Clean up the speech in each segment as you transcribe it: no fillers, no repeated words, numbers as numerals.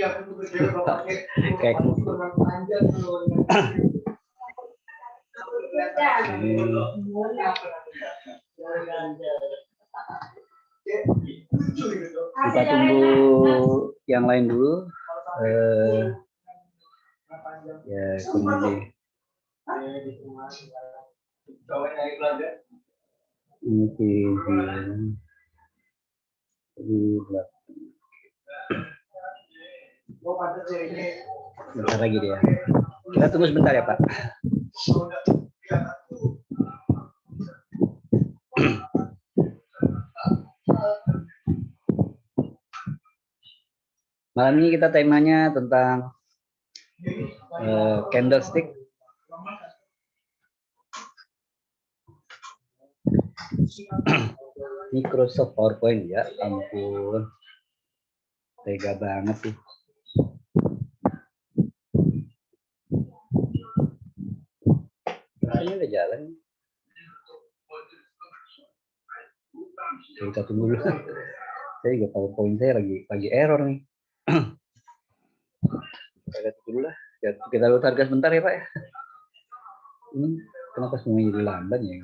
Kayak kita tunggu yang lain dulu. Ya, kemudian bentar lagi dia. Kita tunggu sebentar ya, Pak. Malam ini kita temanya tentang candlestick. Microsoft PowerPoint ya, ampun. Tega banget sih. Rasanya udah jalan. Kita tunggu dulu. Saya juga PowerPoint saya lagi error nih. Kita lihat dulu lah. Kita lihat harga sebentar ya Pak ya. Ini kenapa semuanya jadi lambat ya?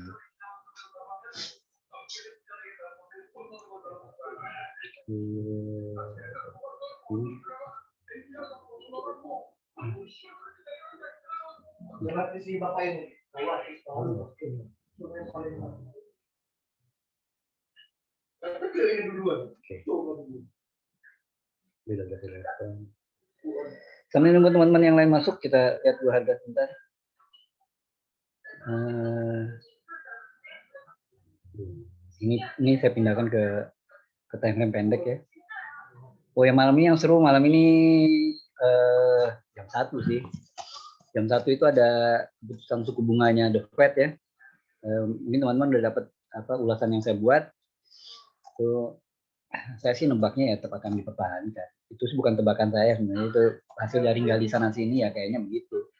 Sambil nunggu teman-teman yang lain masuk, kita lihat dua harga sebentar. Ini saya pindahkan ke timeline pendek ya. Oh ya, malam ini yang seru, malam ini jam 1 sih. Jam 1 itu ada keputusan suku bunganya The Fed ya. Mungkin teman-teman udah dapat ulasan yang saya buat. Saya sih nebaknya ya tetap akan dipertahankan. Itu bukan tebakan saya sebenarnya, itu hasil dari gali sana sini ya kayaknya begitu.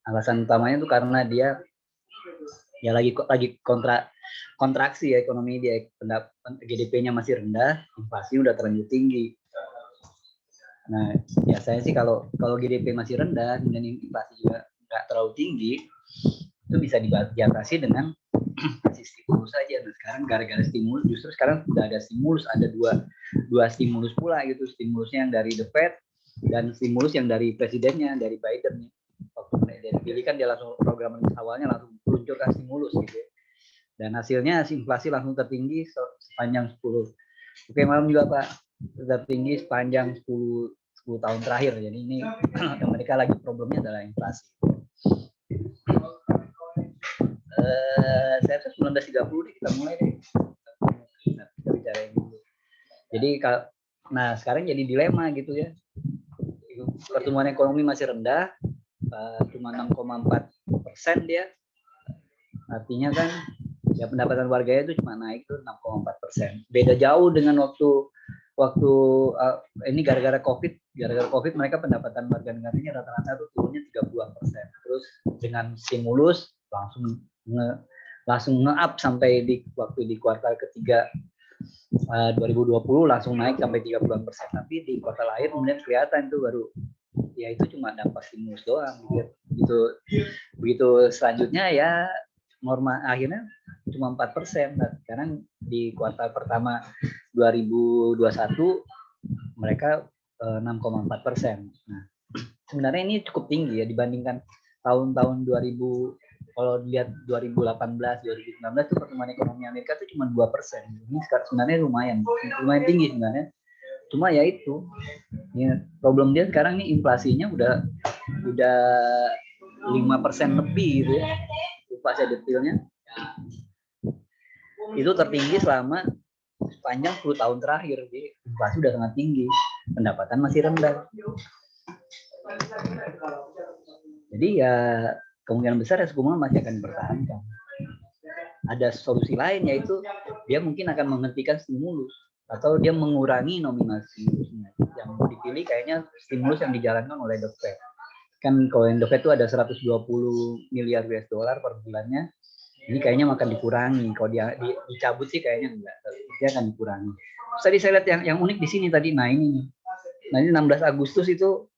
Alasan utamanya itu karena dia ya lagi kontraksi ya ekonomi dia, GDP-nya masih rendah, inflasi udah terlanjur tinggi. Nah, ya saya sih kalau GDP masih rendah dan inflasi juga nggak terlalu tinggi, itu bisa diatasi dengan kasih stimulus saja. Nah, sekarang gara-gara stimulus, justru sekarang sudah ada stimulus, ada dua stimulus pula gitu, stimulusnya yang dari The Fed dan stimulus yang dari presidennya, dari Biden. Waktu dia dipilih kan dia langsung program awalnya langsung meluncurkan stimulus gitu. Dan hasilnya inflasi langsung tertinggi sepanjang 10. Oke, malam juga Pak, tertinggi sepanjang 10 tahun terakhir. Jadi ini Amerika lagi problemnya adalah inflasi. Saya rasa 1930 kita mulai deh. Kita bicara ini dulu. Jadi nah sekarang jadi dilema gitu ya. Pertumbuhan ekonomi masih rendah, cuma 6,4% dia. Artinya kan ya pendapatan warganya itu cuma naik tuh 6,4%. Beda jauh dengan waktu ini gara-gara COVID mereka pendapatan warga negaranya rata-rata tuh turunnya 30%. Terus dengan stimulus langsung nge-up sampai waktu di kuartal ketiga 2020 langsung naik sampai 30%. Tapi di kuartal akhir kemudian kelihatan itu baru ya itu cuma dampak stimulus doang gitu. Begitu selanjutnya ya norma akhirnya cuma 4%. Nah, sekarang di kuartal pertama 2021 mereka 6,4%. Nah, sebenarnya ini cukup tinggi ya dibandingkan tahun-tahun 2000. Kalau dilihat 2018, 2019 itu pertumbuhan ekonomi Amerika itu cuma 2%. Ini sebenarnya lumayan tinggi sebenarnya. Cuma ya itu, ya, problem dia sekarang nih inflasinya udah 5% lebih gitu ya. Lupa saya detailnya. Itu tertinggi sepanjang 10 tahun terakhir. Jadi inflasi udah sangat tinggi, pendapatan masih rendah. Jadi ya kemungkinan besar suku bunga masih akan dipertahankan. Ada solusi lain yaitu dia mungkin akan menghentikan stimulus atau dia mengurangi nominal stimulusnya. Yang dipilih kayaknya stimulus yang dijalankan oleh The Fed. Kan kalau yang The Fed itu ada 120 miliar US dollar per bulannya. Ini kayaknya akan dikurangi. Kalau dia dicabut sih kayaknya enggak. Dia akan dikurangi. Terus tadi saya lihat yang unik di sini tadi. Nah ini nih. Nah ini 16 Agustus itu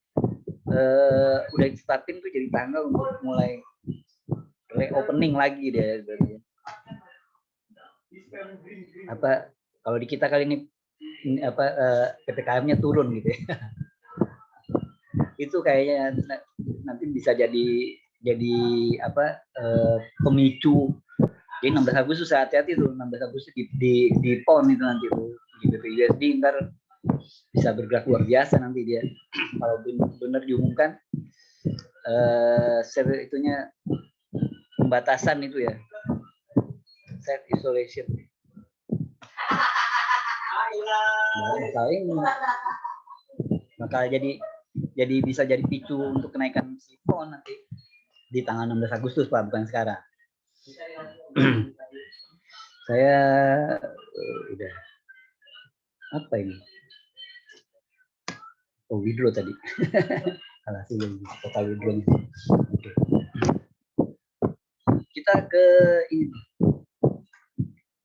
udah starting tuh jadi tanggal untuk mulai reopening lagi dia. Apa kalau di kita kali ini apa PPKM-nya turun gitu ya. Itu kayaknya nanti bisa jadi apa pemicu. Jadi 16 Agustus hati-hati tuh, 16 Agustus di PON itu nanti tuh di BPUSD ntar bisa bergerak luar biasa nanti dia. Kalau benar diumumkan itunya pembatasan itu ya, self isolation. Bakal jadi bisa jadi picu untuk kenaikan PON nanti di tanggal 16 Agustus Pak, bukan sekarang. Saya udah apa ini? Oh, withdraw tadi. Salah sih total withdraw. Oke. Kita ke ini.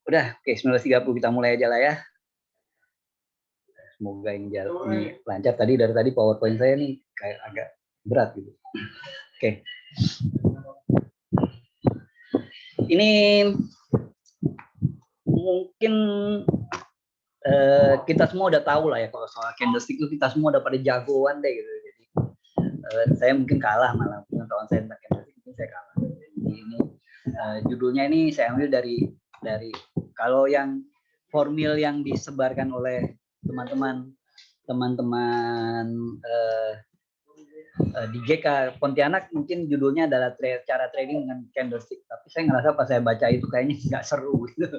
Udah, oke 19.30 kita mulai aja lah ya. Semoga ini lancar. Tadi dari tadi PowerPoint saya nih kayak agak berat gitu. Oke. Ini mungkin kita semua udah tahu lah ya kalau soal candlestick itu kita semua udah pada jagoan deh gitu. Jadi saya mungkin kalah malah pengetahuan saya tentang candlestick mungkin saya kalah. Jadi ini judulnya ini saya ambil dari kalau yang formil yang disebarkan oleh teman-teman di GK Pontianak mungkin judulnya adalah cara trading dengan candlestick. Tapi saya ngerasa pas saya baca itu kayaknya nggak seru gitu.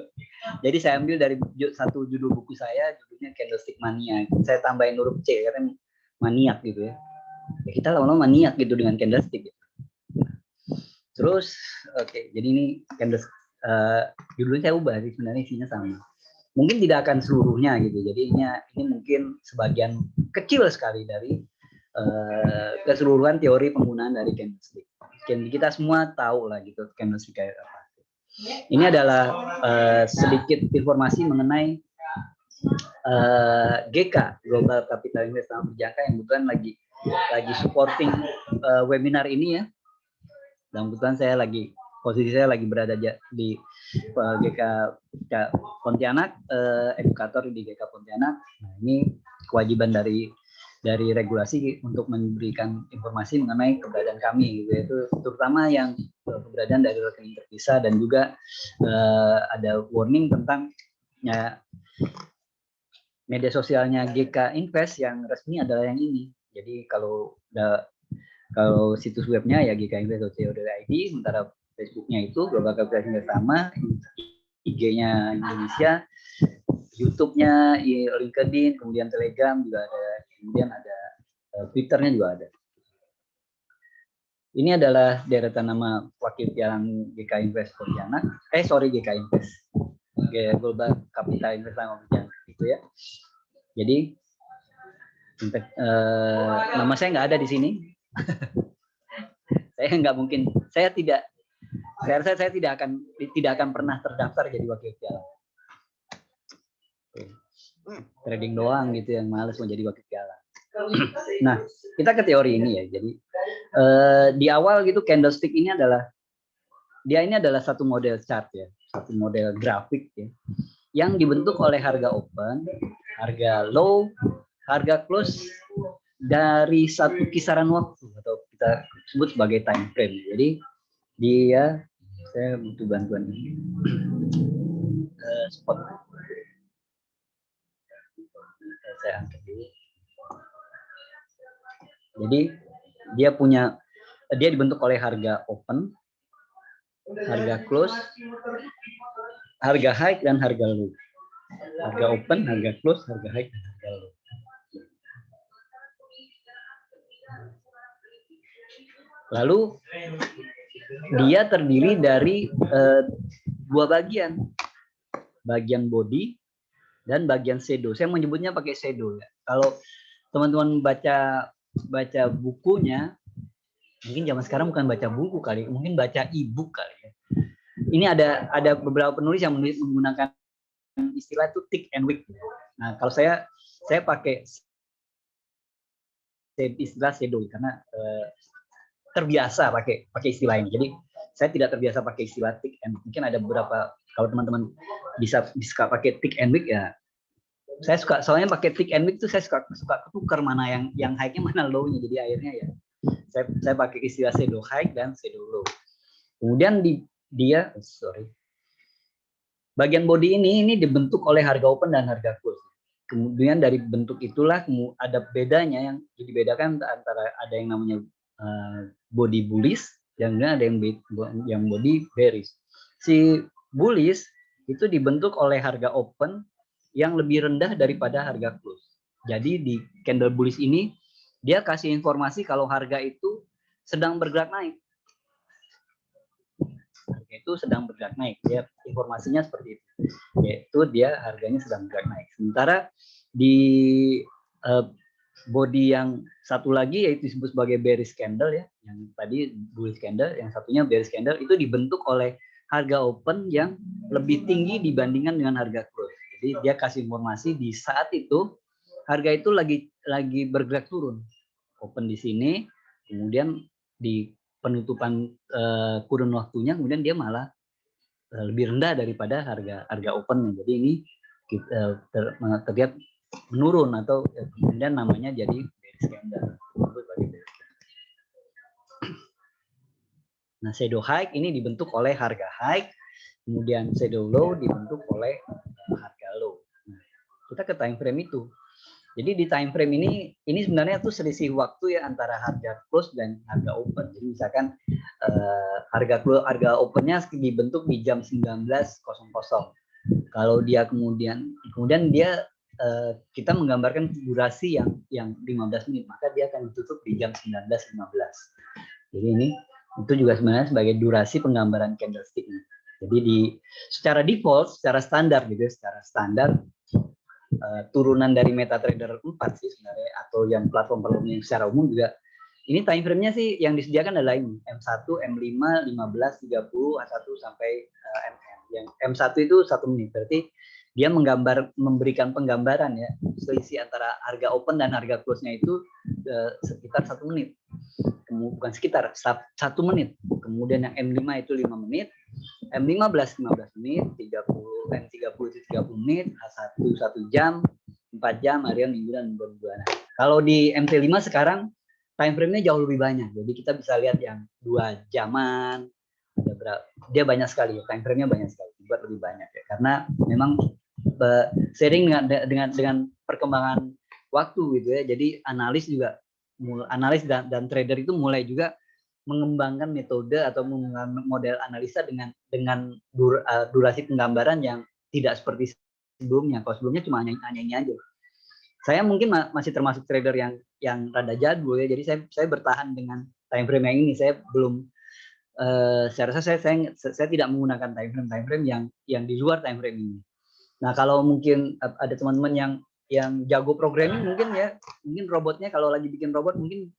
Jadi saya ambil dari satu judul buku saya, judulnya Candlestick Mania. Saya tambahin huruf C karena maniak gitu ya. Kita lama-lama maniak gitu dengan candlestick. Gitu. Terus oke, jadi ini candlestick judulnya saya ubah sih, sebenarnya isinya sama. Mungkin tidak akan seluruhnya gitu. Jadi ini mungkin sebagian kecil sekali dari keseluruhan teori penggunaan dari candlestick. Kita semua tahu lah gitu candlestick kayak apa. Ini adalah sedikit informasi mengenai GK Global Capital Investment Berjangka yang kebetulan lagi supporting webinar ini ya. Dan kebetulan posisi saya lagi berada di GK Pontianak, edukator di GK Pontianak. Nah, ini kewajiban dari regulasi untuk memberikan informasi mengenai keberadaan kami, yaitu terutama yang keberadaan dari rekening terpisah dan juga ada warning tentang ya, media sosialnya GK Invest yang resmi adalah yang ini. Jadi kalau situs webnya ya gkinvest.co.id, sementara Facebooknya itu Global Capital Invest sama, IG-nya Indonesia, YouTube-nya, LinkedIn, kemudian Telegram juga ada, kemudian ada Twitter-nya juga ada. Ini adalah deretan nama wakil pialang GK Invest Pontianak. GK Invest. Global Capital Invest Pontianak gitu ya. Jadi nama saya nggak ada di sini. Saya nggak mungkin. Saya rasa saya tidak akan pernah terdaftar jadi wakil pialang. Trading doang gitu yang males mau jadi wakil pialang. Nah, kita ke teori ini ya. Jadi di awal gitu candlestick ini adalah satu model chart ya, satu model grafik ya, yang dibentuk oleh harga open, harga low, harga close dari satu kisaran waktu atau kita sebut sebagai time frame. Jadi saya butuh bantuan ini. Spot. Saya angkat dulu. Jadi dia dibentuk oleh harga open, harga close, harga high dan harga low. Harga open, harga close, harga high dan harga low. Lalu dia terdiri dari dua bagian body dan bagian shadow. Saya menyebutnya pakai shadow ya. Kalau teman-teman baca bukunya, mungkin zaman sekarang bukan baca buku kali, mungkin baca e-book kali ya. Ini ada beberapa penulis yang menggunakan istilah itu tick and wick. Nah, kalau saya pakai istilah shadow karena terbiasa pakai istilah ini. Jadi saya tidak terbiasa pakai istilah tick and mungkin ada beberapa kalau teman-teman bisa pakai tick and weak ya. Saya suka soalnya pakai tick and weak tuh saya suka tukar mana yang high-nya mana low-nya. Jadi akhirnya ya saya pakai istilah shadow high dan shadow low. Kemudian bagian body ini dibentuk oleh harga open dan harga close. Kemudian dari bentuk itulah ada bedanya yang dibedakan antara ada yang namanya body bullish dan ada yang body bearish. Si bullish itu dibentuk oleh harga open yang lebih rendah daripada harga close. Jadi di candle bullish ini dia kasih informasi kalau harga itu sedang bergerak naik. Harga itu sedang bergerak naik. Dia informasinya seperti itu. Yaitu dia harganya sedang bergerak naik. Sementara di body yang satu lagi yaitu disebut sebagai bearish candle ya. Yang tadi bullish candle, yang satunya bearish candle itu dibentuk oleh harga open yang lebih tinggi dibandingkan dengan harga close. Jadi dia kasih informasi di saat itu harga itu lagi bergerak turun. Open di sini, kemudian di penutupan kurun waktunya kemudian dia malah lebih rendah daripada harga opennya. Jadi ini terlihat menurun atau kemudian namanya jadi bearish candle. Nah, shadow high ini dibentuk oleh harga high, kemudian shadow low dibentuk oleh harga low. Nah, kita ke time frame itu. Jadi di time frame ini sebenarnya tuh selisih waktu ya antara harga close dan harga open. Jadi misalkan harga opennya dibentuk di jam 19.00. Kalau dia kemudian dia kita menggambarkan durasi yang 15 menit, maka dia akan ditutup di jam 19.15. Jadi ini itu juga sebenarnya sebagai durasi penggambaran candlestick. Jadi secara default, secara standar gitu, turunan dari MetaTrader 4 sih sebenarnya atau yang platform yang secara umum juga ini time frame-nya sih yang disediakan adalah ini M1, M5, 15, 30, H1 sampai MM. Yang M1 itu 1 menit, berarti dia memberikan penggambaran ya selisih antara harga open dan harga close-nya itu sekitar 1 menit. Bukan sekitar 1 menit. Kemudian yang M5 itu 5 menit, M15 15 menit, M30 itu 30 menit, H1 1 jam, 4 jam, harian, minggu dan bulan. Kalau di MT5 sekarang time frame-nya jauh lebih banyak. Jadi kita bisa lihat yang 2 jaman, ada berapa, dia banyak sekali, time frame-nya banyak sekali, buat lebih banyak ya. Karena memang sering dengan perkembangan waktu gitu ya. Jadi analis dan trader itu mulai juga mengembangkan metode atau mengembangkan model analisa dengan durasi penggambaran yang tidak seperti sebelumnya. Kalau sebelumnya cuma hanya ini aja. Saya mungkin masih termasuk trader yang rada jadul ya. Jadi saya bertahan dengan time frame yang ini. Saya belum saya rasa saya tidak menggunakan time frame yang di luar time frame ini. Nah, kalau mungkin ada teman-teman yang jago programming mungkin robotnya kalau lagi bikin robot mungkin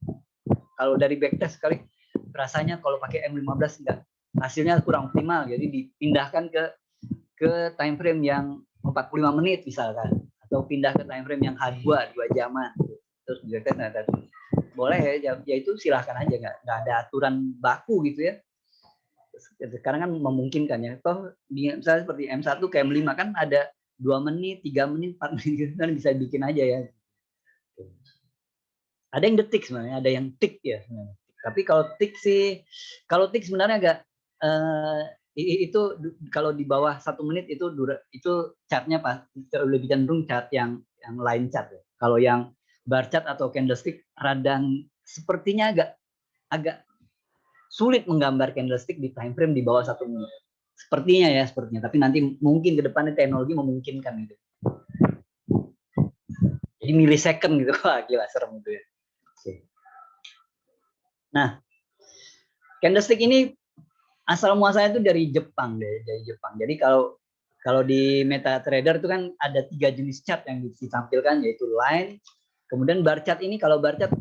kalau dari backtest sekali rasanya kalau pakai M15 enggak, hasilnya kurang optimal, jadi dipindahkan ke time frame yang 45 menit misalkan, atau pindah ke time frame yang H2 2 jaman terus boleh ya itu silahkan aja, nggak ada aturan baku gitu ya. Sekarang kan memungkinkan ya, toh misalnya seperti M1 ke M5 kan ada 2 menit, 3 menit, 4 menit gitu kan bisa bikin aja ya. Ada yang detik sebenarnya, ada yang tick ya sebenarnya. Tapi kalau tick sebenarnya agak itu kalau di bawah 1 menit itu chartnya lebih cenderung chart yang line chart ya. Kalau yang bar chart atau candlestick radang sepertinya agak sulit menggambar candlestick di time frame di bawah 1 menit. Sepertinya. Tapi nanti mungkin ke depannya teknologi memungkinkan gitu. Jadi millisecond gitu, wah gila serem gitu ya. Nah, candlestick ini asal muasalnya itu dari Jepang. Jadi kalau di MetaTrader itu kan ada 3 jenis chart yang ditampilkan, yaitu line, kemudian bar chart. Ini kalau bar chart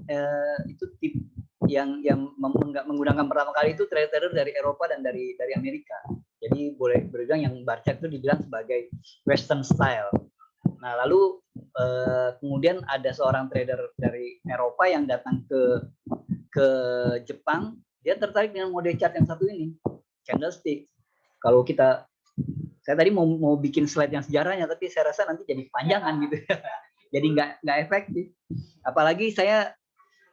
itu tip yang menggunakan pertama kali itu trader dari Eropa dan dari Amerika. Jadi boleh berbilang yang bar chart itu dibilang sebagai Western style. Nah, lalu kemudian ada seorang trader dari Eropa yang datang ke Jepang, dia tertarik dengan model chart yang satu ini, candlestick. Kalau saya tadi mau bikin slide yang sejarahnya, tapi saya rasa nanti jadi panjangan gitu ya. Jadi nggak efektif. Apalagi saya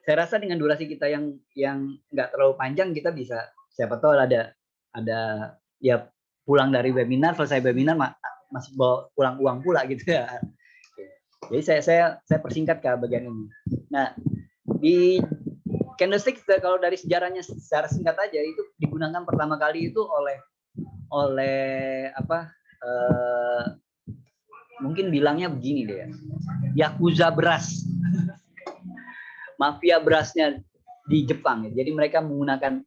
rasa dengan durasi kita yang nggak terlalu panjang, kita bisa, siapa tahu ada ya pulang dari webinar, selesai webinar masih bawa pulang uang pula gitu ya. Jadi saya persingkat ke bagian ini. Nah, di candlestick kalau dari sejarahnya secara singkat aja, itu digunakan pertama kali itu oleh mungkin bilangnya begini deh, Yakuza beras, mafia berasnya di Jepang. Jadi mereka menggunakan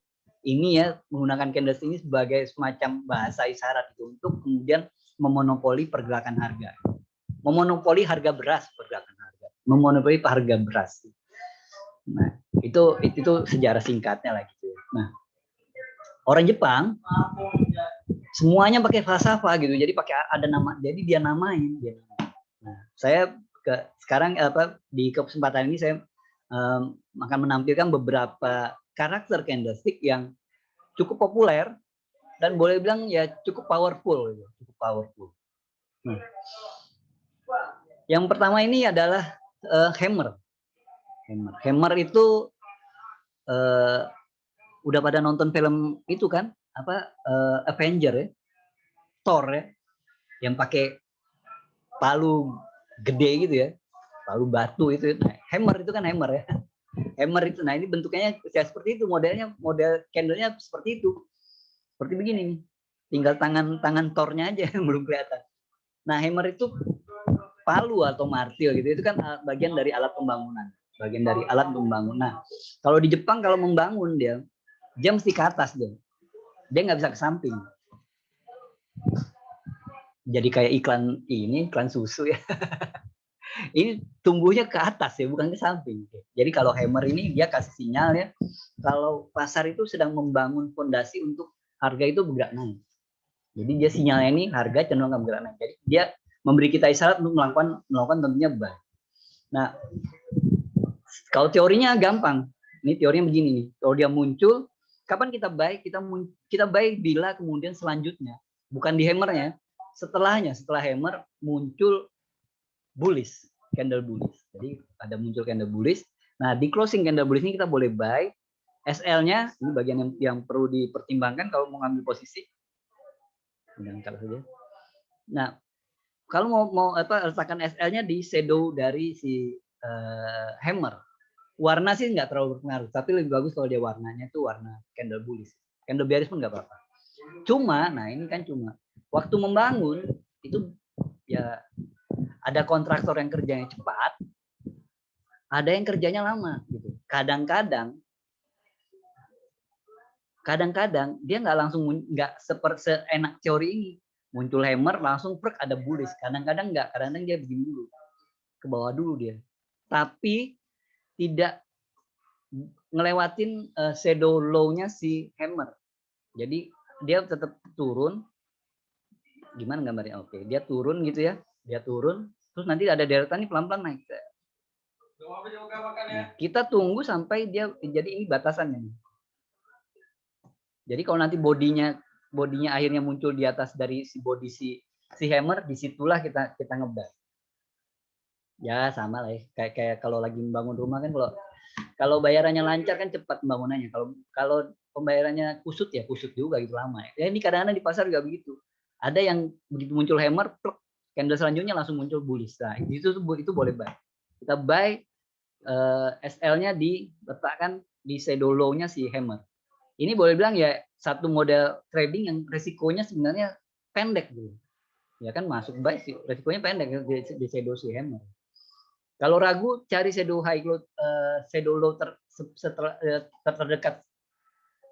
menggunakan candlestick ini sebagai semacam bahasa isyarat itu untuk kemudian memonopoli pergerakan harga. Memonopoli harga beras, pergerakan harga. Memonopoli harga beras. Nah, itu sejarah singkatnya lah gitu. Nah, orang Jepang semuanya pakai falsafah gitu. Jadi pakai ada nama, jadi dia namain. Nah, saya sekarang di kesempatan ini saya akan menampilkan beberapa karakter candlestick yang cukup populer dan boleh bilang ya cukup powerful gitu. Cukup powerful. Nah, yang pertama ini adalah hammer. Hammer itu udah pada nonton film itu kan, Avenger ya, Thor ya, yang pakai palu gede gitu ya, palu batu itu. Nah, hammer itu kan hammer ya. Hammer itu, nah ini bentuknya ya seperti itu, model candlenya seperti itu, seperti begini nih. Tinggal tangan Thor-nya aja yang belum kelihatan. Nah, hammer itu palu atau martil gitu, itu kan bagian dari alat pembangunan. Nah, kalau di Jepang kalau membangun dia mesti ke atas dia nggak bisa ke samping. Jadi kayak iklan susu ya. Ini tumbuhnya ke atas ya, bukan ke samping. Jadi kalau hammer ini dia kasih sinyal ya, kalau pasar itu sedang membangun fondasi untuk harga itu bergerak naik. Jadi dia sinyalnya ini harga cenderung akan bergerak naik. Jadi dia memberi kita isyarat untuk melakukan tentunya buy. Nah, kalau teorinya gampang. Ini teorinya begini nih. Kalau dia muncul, kapan kita buy? Kita buy bila kemudian selanjutnya, bukan di hammernya, setelah hammer muncul bullish, candle bullish. Jadi ada muncul candle bullish. Nah, di closing candle bullish ini kita boleh buy. SL-nya ini bagian yang perlu dipertimbangkan kalau mau ngambil posisi. Nah, kalau mau letakkan SL-nya di shadow dari si hammer. Warna sih nggak terlalu berpengaruh, tapi lebih bagus kalau dia warnanya tuh warna candle bullish. Candle bearish pun nggak apa-apa. Cuma, nah ini kan waktu membangun itu ya ada kontraktor yang kerjanya cepat, ada yang kerjanya lama gitu. Kadang-kadang dia nggak langsung, nggak seperti seenak teori ini. Muncul hammer langsung ada bullish. Kadang-kadang nggak, kadang-kadang dia begini dulu, ke bawah dulu dia. Tapi tidak ngelewatin shadow low-nya si hammer. Jadi dia tetap turun. Gimana gambarnya? Oke, dia turun gitu ya. Dia turun, terus nanti ada deretan nih pelan-pelan naik. Nah, kita tunggu sampai dia, jadi ini batasannya nih. Jadi kalau nanti bodinya akhirnya muncul di atas dari si body si hammer, disitulah kita ngebuy. Ya sama lah ya. Kayak kalau lagi membangun rumah kan, kalau bayarannya lancar kan cepat pembangunannya. Kalau pembayarannya kusut ya kusut juga gitu lama ya. Ini kadang-kadang di pasar juga begitu. Ada yang begitu muncul hammer, candle selanjutnya langsung muncul bullish. Nah, itu boleh buy. Kita buy SL-nya diletakkan di shadow low-nya si hammer. Ini boleh bilang ya satu model trading yang resikonya sebenarnya pendek dulu. Ya kan masuk buy sih, resikonya pendek di shadow si hammer. Kalau ragu, cari shadow low terdekat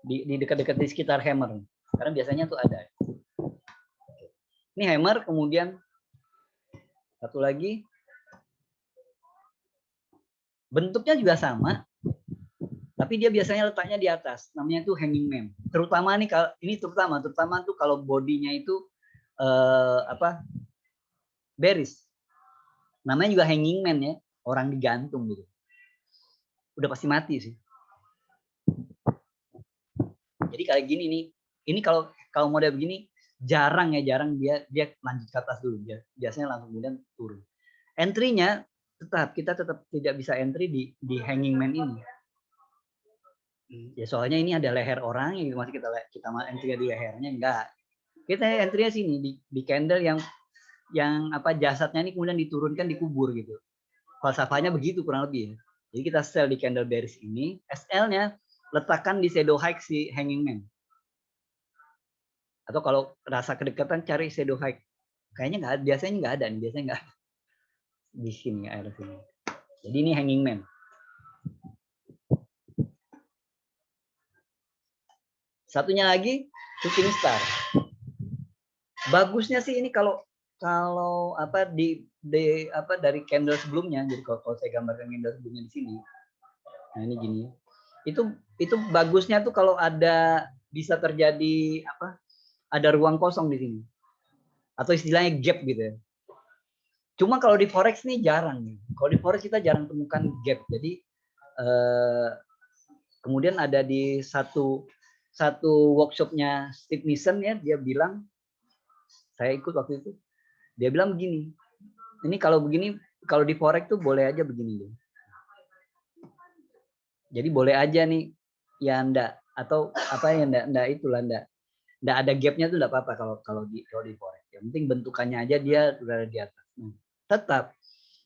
di dekat-dekat di sekitar hammer. Karena biasanya tuh ada. Ini hammer, kemudian satu lagi bentuknya juga sama, tapi dia biasanya letaknya di atas. Namanya tuh hanging man. Terutama nih kalau ini terutama tuh kalau bodinya itu bearish. Namanya juga hanging man ya, orang digantung gitu. Udah pasti mati sih. Jadi kayak gini nih, ini kalau model begini jarang dia lanjut ke atas dulu, biasanya langsung kemudian turun. Entry-nya kita tetap tidak bisa entry di hanging man ini. Ya soalnya ini ada leher orang yang masih kita entry di lehernya, enggak. Kita entry-nya sini di candle yang apa jasadnya ini kemudian diturunkan dikubur gitu. Falsafahnya begitu kurang lebih ya. Jadi kita sell di candle bearish ini, SL-nya letakkan di shadow high si hanging man. Atau kalau rasa kedekatan cari shadow high. Kayaknya nggak, biasanya nggak ada nih, biasanya nggak di sini air sini. Jadi ini hanging man. Satunya lagi shooting star. Bagusnya sih ini kalau apa di apa dari candle sebelumnya. Jadi kalau saya gambarkan candle sebelumnya di sini. Nah, ini gini. Itu bagusnya tuh kalau ada bisa terjadi apa? Ada ruang kosong di sini. Atau istilahnya gap gitu ya. Cuma kalau di forex nih jarang. Kalau di forex kita jarang temukan gap. Jadi kemudian ada di satu workshopnya Steve Nissen ya, dia bilang, saya ikut waktu itu, dia bilang begini, ini kalau begini, kalau di forex tuh boleh aja begini deh. Jadi boleh aja nih, ya enggak, atau apa ya enggak itulah enggak ada gapnya tuh enggak apa-apa kalau di forex. Yang penting bentukannya aja dia udah di atas. Nah, tetap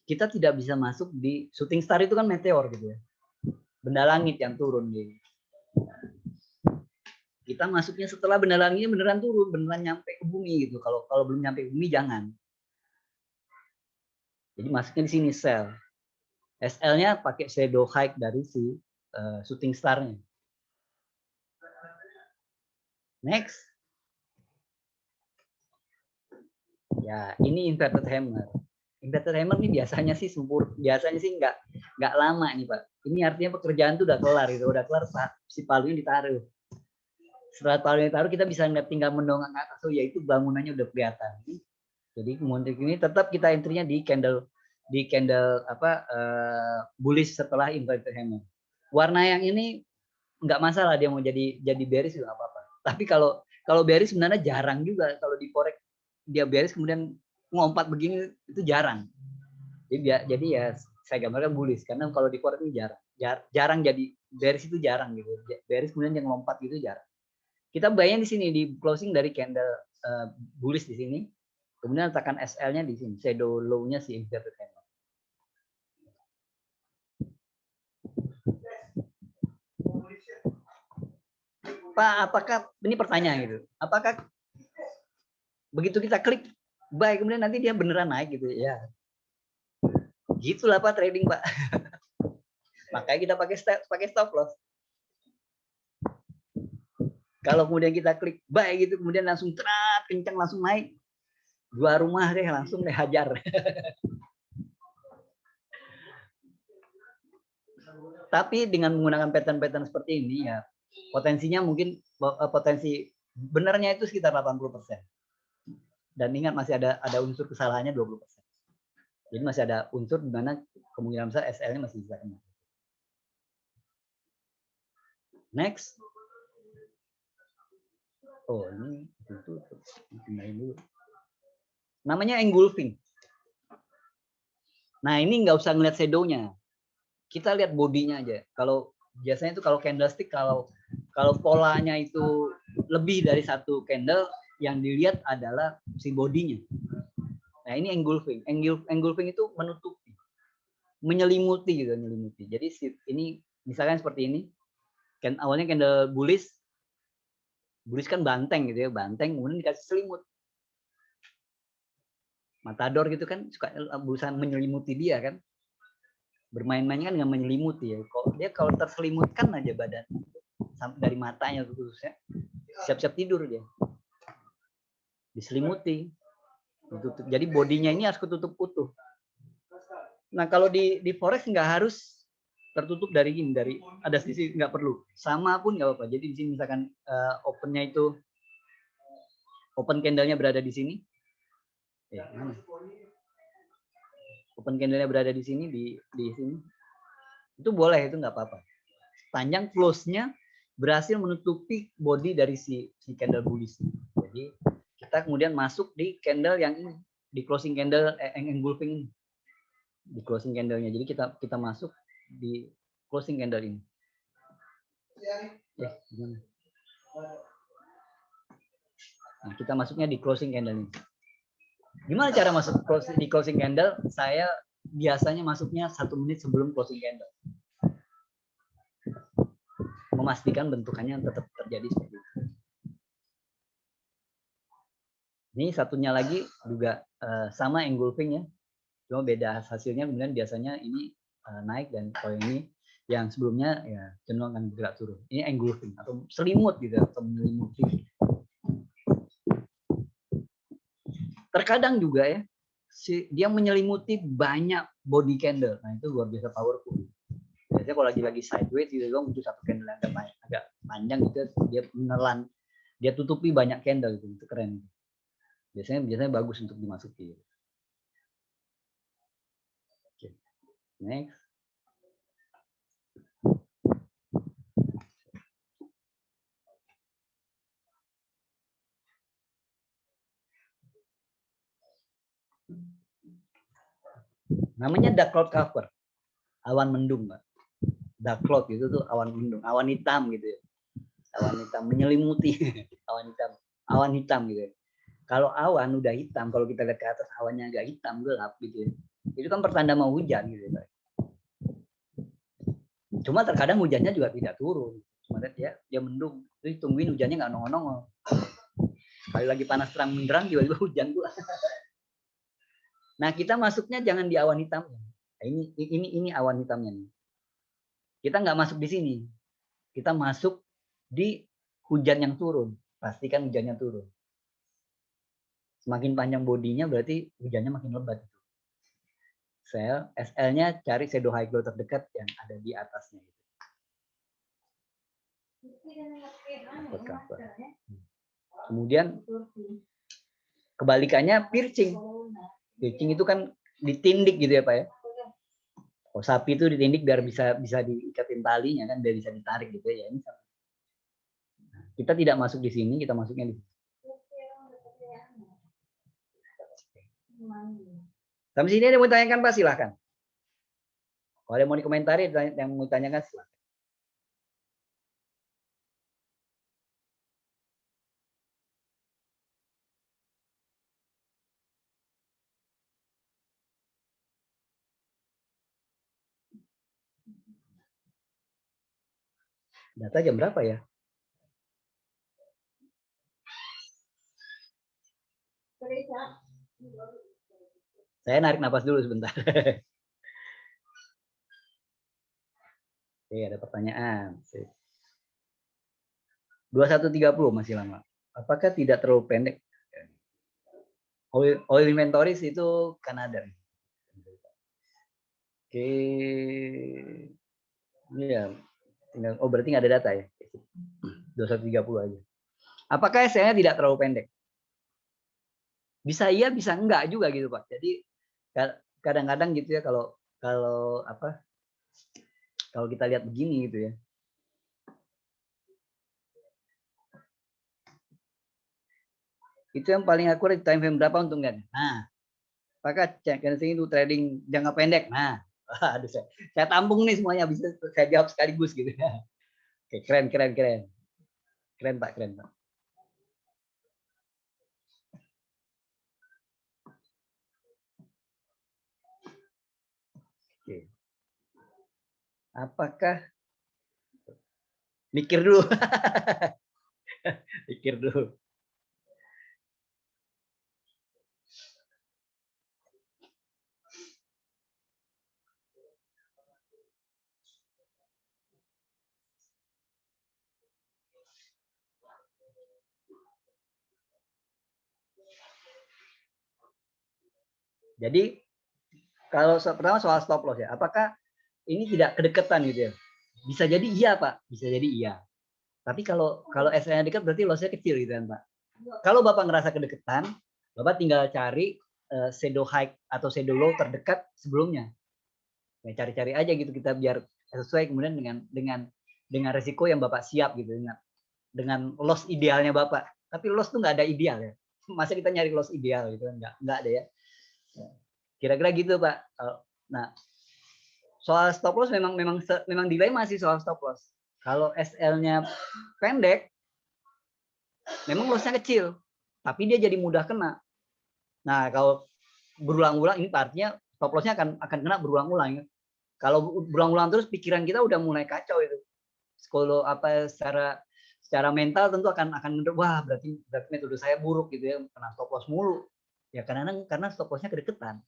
kita tidak bisa masuk di shooting star itu kan meteor gitu ya, benda langit yang turun gitu. Kita masuknya setelah benda langitnya beneran turun, beneran nyampe ke bumi gitu. Kalau belum nyampe ke bumi jangan. Jadi masuknya di sini sell. SL-nya pakai shadow high dari si shooting star-nya. Next. Ya, ini inverted hammer. Inverted hammer ini biasanya sih nggak lama nih Pak. Ini artinya pekerjaan tuh udah kelar gitu, udah kelar si palunya ditaruh. Setelah palunya ditaruh kita bisa tinggal mendongak ke atas, yaitu bangunannya udah kelihatan. Jadi kemudian ini tetap kita entry-nya di candle apa bullish setelah inverted hammer. Warna yang ini nggak masalah dia mau jadi bearish juga apa-apa. Tapi kalau bearish sebenarnya jarang juga kalau di forex dia bearish kemudian ngompat begini itu jarang. Jadi ya saya gambarkan bullish karena kalau di forex ini jarang jadi bearish itu jarang gitu. Bearish kemudian yang lompat gitu jarang. Kita bayangin di sini di closing dari candle bullish di sini. Kemudian letakkan SL-nya di sini, shadow low-nya si inverted hammer. Pak, apakah ini pertanyaan gitu? Apakah begitu kita klik buy kemudian nanti dia beneran naik gitu ya? Gitulah Pak trading Pak. Makanya kita pakai stop loss. Kalau kemudian kita klik buy gitu kemudian langsung terat kencang langsung naik, dua rumah deh langsung deh hajar. Tapi dengan menggunakan pattern-pattern seperti ini ya potensinya mungkin potensi benernya itu sekitar 80%. Dan ingat masih ada unsur kesalahannya 20%. Jadi masih ada unsur di mana kemungkinan besar SL-nya masih bisa kena. Next. Oh, ini itu dulu. Namanya engulfing. Nah, ini nggak usah ngeliat shadow-nya. Kita lihat bodinya aja. Kalau biasanya itu kalau candlestick kalau polanya itu lebih dari satu candle yang dilihat adalah si bodinya. Nah, ini engulfing. Engulfing itu menutupi, menyelimuti gitu, menyelimuti. Jadi ini misalkan seperti ini. Kan awalnya candle bullish kan banteng gitu ya, banteng kemudian dikasih selimut. Matador gitu kan suka berusaha menyelimuti dia kan. Bermain-main kan dengan menyelimuti ya. Kalau terselimutkan aja badan dari matanya khususnya, siap-siap tidur dia. Diselimuti. Ditutup. Jadi bodinya ini harus ketutup utuh. Nah, kalau di forex nggak harus tertutup dari ini, dari ada sisi nggak perlu. Sama pun nggak apa-apa. Jadi di sini misalkan opennya itu open candle-nya berada di sini. Ya, mana? open candle-nya berada di sini, di sini, itu boleh, itu nggak apa-apa. Panjang close-nya berhasil menutupi body dari si candle bullish. Jadi kita kemudian masuk di candle yang ini, di closing candle engulfing ini, di closing candle-nya. Jadi kita masuk di closing candle ini. Gimana? Nah, kita masuknya di closing candle ini. Gimana cara masuk di closing candle? Saya biasanya masuknya 1 menit sebelum closing candle. Memastikan bentukannya tetap terjadi seperti itu. Ini satunya lagi juga sama engulfing ya. Cuma beda hasilnya, kemudian biasanya ini naik, dan kalau ini yang sebelumnya ya cenderung akan bergerak turun. Ini engulfing atau selimut gitu, atau menyelimuti. Terkadang juga ya dia menyelimuti banyak body candle. Nah, itu luar biasa powerful. Biasanya kalau lagi sideways gitu doang, muncul satu candle yang agak panjang gitu, dia menelan, dia tutupi banyak candle gitu, itu keren. Biasanya bagus untuk dimasuki. Oke. Next. Namanya dark cloud cover, awan mendung, Pak. Dark cloud itu tuh awan mendung, awan hitam gitu ya. Awan hitam menyelimuti, awan hitam gitu ya. Kalau awan udah hitam, kalau kita lihat ke atas awannya agak hitam gelap gitu ya, itu kan pertanda mau hujan gitu ya. Cuma terkadang hujannya juga tidak turun, cuma lihat dia mendung, terus tungguin hujannya nggak nongol-nongol. Sekali lagi panas terang benderang, tiba-tiba hujan pula. Nah, kita masuknya jangan di awan hitam. Nah, ini awan hitamnya nih. Kita nggak masuk di sini. Kita masuk di hujan yang turun. Pastikan hujannya turun. Semakin panjang bodinya berarti hujannya makin lebat. SL-nya cari shadow high glow terdekat yang ada di atasnya. Kemudian kebalikannya piercing. Piercing itu kan ditindik gitu ya Pak ya. Oh, sapi itu ditindik biar bisa diikatin talinya kan, biar bisa ditarik gitu ya. Ini sama. Kita tidak masuk di sini, kita masuknya di sini. Sampai sini ada yang mau tanyakan Pak, silahkan. Kalau ada yang mau dikomentari, yang mau tanyakan silahkan. Data jam berapa ya? Saya narik napas dulu sebentar. Oke, ada pertanyaan. 21.30 masih lama. Apakah tidak terlalu pendek? Oil inventories itu Kanada. Oke. Iya. Oh, berarti nggak ada data ya? 21.30 aja. Apakah SL-nya tidak terlalu pendek? Bisa iya, bisa enggak juga gitu Pak. Jadi kadang-kadang gitu ya, kalau kita lihat begini gitu ya. Itu yang paling akurat di time frame berapa untungnya. Nah, apakah candlestick itu trading jangka pendek? Nah, aduh, saya tampung nih semuanya, bisa saya jawab sekaligus gitu ya. Oke, keren Pak. Oke. Apakah mikir dulu. Pikir dulu. Jadi kalau pertama soal stop loss ya, apakah ini tidak kedekatan gitu ya? Bisa jadi iya Pak, bisa jadi iya. Tapi kalau SL-nya dekat berarti loss-nya kecil gitu kan Pak. Kalau Bapak ngerasa kedekatan, Bapak tinggal cari shadow high atau shadow low terdekat sebelumnya. Ya cari-cari aja gitu kita biar sesuai kemudian dengan resiko yang Bapak siap gitu, dengan loss idealnya Bapak. Tapi loss tuh nggak ada ideal ya. Masa kita nyari loss ideal gitu, nggak ada ya. Kira-kira gitu Pak. Nah, soal stop loss memang dilema sih soal stop loss. Kalau SL-nya pendek, memang loss-nya kecil, tapi dia jadi mudah kena. Nah, kalau berulang-ulang ini artinya stop loss-nya akan kena berulang-ulang. Kalau berulang-ulang terus pikiran kita udah mulai kacau itu. Kalau secara mental tentu akan wah berarti metode saya buruk gitu ya, kena stop loss mulu. Ya kadang-kadang karena stop loss-nya kedeketan.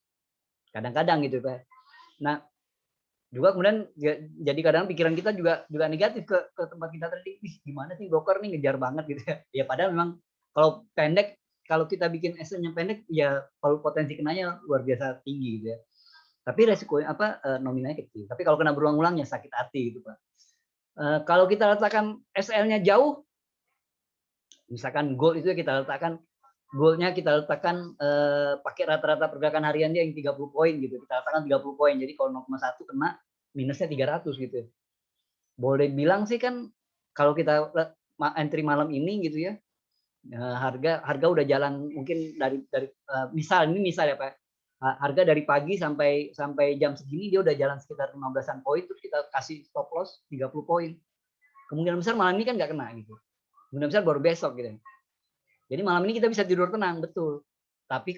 Kadang-kadang gitu Pak. Nah, juga kemudian jadi kadang pikiran kita juga negatif ke tempat kita trading. Gimana sih broker nih ngejar banget gitu ya. Ya padahal memang kalau pendek, kalau kita bikin SL-nya pendek ya kalau potensi kenanya luar biasa tinggi gitu ya. Tapi resiko nominalnya kecil. Tapi kalau kena berulang-ulang ya sakit hati gitu Pak. Kalau kita letakkan SL-nya jauh, misalkan gold itu kita letakkan goalnya kita letakkan pakai rata-rata pergerakan harian dia yang 30 poin gitu. Kita letakkan 30 poin. Jadi kalau 0,1 kena minusnya 300 gitu. Boleh bilang sih kan kalau kita entry malam ini gitu ya, harga udah jalan mungkin dari misal ya Pak. Harga dari pagi sampai jam segini dia udah jalan sekitar 15-an poin, terus kita kasih stop loss 30 poin. Kemungkinan besar malam ini kan nggak kena gitu. Kemungkinan besar baru besok gitu. Jadi malam ini kita bisa tidur tenang, betul. Tapi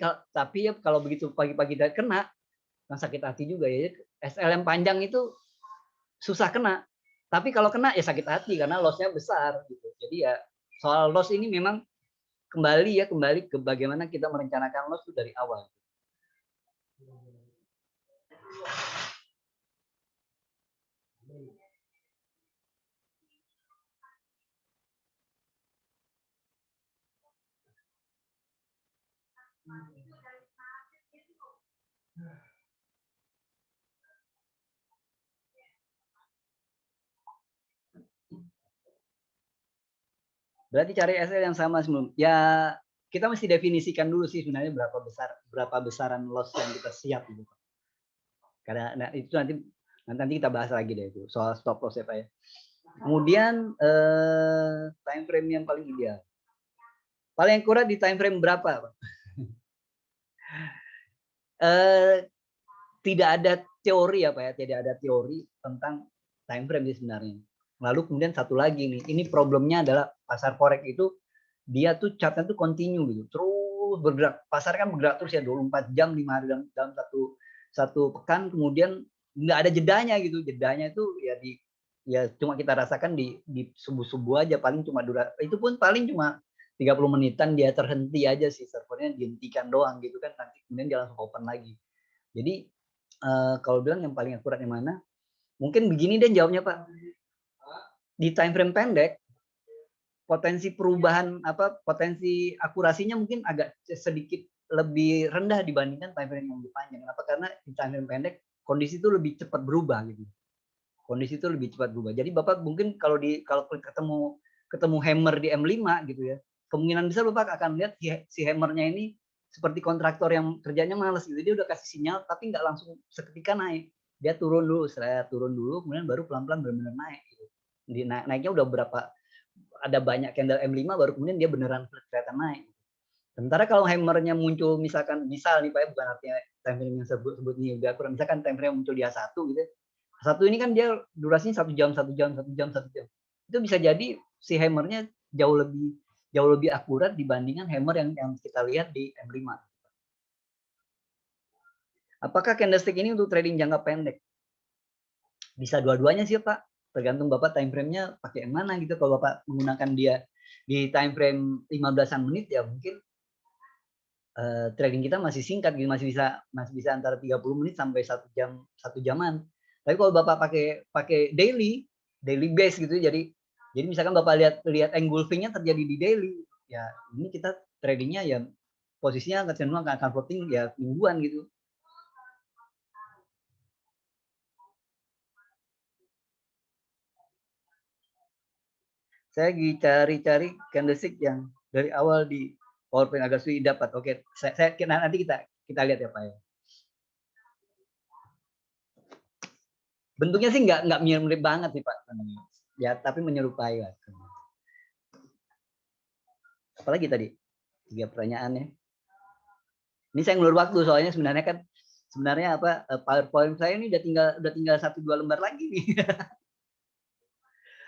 ya kalau begitu pagi-pagi kena, kan sakit hati juga ya. SLM panjang itu susah kena. Tapi kalau kena ya sakit hati karena loss-nya besar gitu. Jadi ya soal loss ini memang kembali ke bagaimana kita merencanakan loss itu dari awal. Berarti cari SL yang sama sebelum. Ya kita mesti definisikan dulu sih sebenarnya berapa besaran loss yang kita siap gitu. Karena itu nanti kita bahas lagi deh itu soal stop loss ya Pak ya. Kemudian time frame yang paling ideal. Paling akurat di time frame berapa, Pak? Tidak ada teori ya Pak ya, tidak ada teori tentang time frame sebenarnya. Lalu kemudian satu lagi nih, ini problemnya adalah pasar forex itu dia tuh chartnya tuh continue gitu, terus bergerak. Pasar kan bergerak terus ya 24 jam 5 hari dalam satu pekan, kemudian nggak ada jedanya gitu. Jedanya itu ya cuma kita rasakan di subuh-subuh aja, paling cuma itu pun paling cuma 30 menitan dia terhenti aja sih, servernya dihentikan doang gitu kan, nanti kemudian dia langsung open lagi. Jadi kalau bilang yang paling akurat yang mana? Mungkin begini deh jawabnya Pak. Di time frame pendek, potensi perubahan potensi akurasinya mungkin agak sedikit lebih rendah dibandingkan time frame yang lebih panjang. Kenapa? Karena di time frame pendek kondisi itu lebih cepat berubah gitu. Kondisi itu lebih cepat berubah. Jadi Bapak mungkin kalau ketemu hammer di M5 gitu ya, kemungkinan besar Bapak akan lihat si hammernya ini seperti kontraktor yang kerjanya males gitu. Dia udah kasih sinyal tapi nggak langsung seketika naik. Dia turun dulu, kemudian baru pelan-pelan benar-benar naik gitu. Naiknya udah ada banyak candle M5 baru kemudian dia beneran kelihatan naik. Sementara kalau hammernya muncul misal nih Pak, bukan artinya time frame yang sebut ini udah kurang, misalkan time frame muncul di A1 gitu. Satu ini kan dia durasinya 1 jam. Itu bisa jadi si hammernya jauh lebih akurat dibandingkan hammer yang kita lihat di M5. Apakah candlestick ini untuk trading jangka pendek? Bisa dua-duanya sih Pak. Tergantung Bapak time frame-nya pakai yang mana gitu. Kalau Bapak menggunakan dia di time frame 15-an menit ya mungkin trading kita masih singkat gitu, masih bisa antara 30 menit sampai 1 jaman. Tapi kalau Bapak pakai daily base gitu, jadi misalkan Bapak lihat engulfing-nya terjadi di daily, ya ini kita tradingnya ya posisinya cenderung akan floating ya mingguan gitu. Saya lagi cari candlestick yang dari awal di PowerPoint agak sulit dapat. Oke, saya nanti Kita lihat ya Pak ya. Bentuknya sih nggak mirip banget sih Pak. Ya, tapi menyerupai lah. Apalagi tadi 3 pertanyaannya. Ini saya ngulur waktu soalnya sebenarnya apa PowerPoint saya ini udah tinggal 1-2 lembar lagi nih.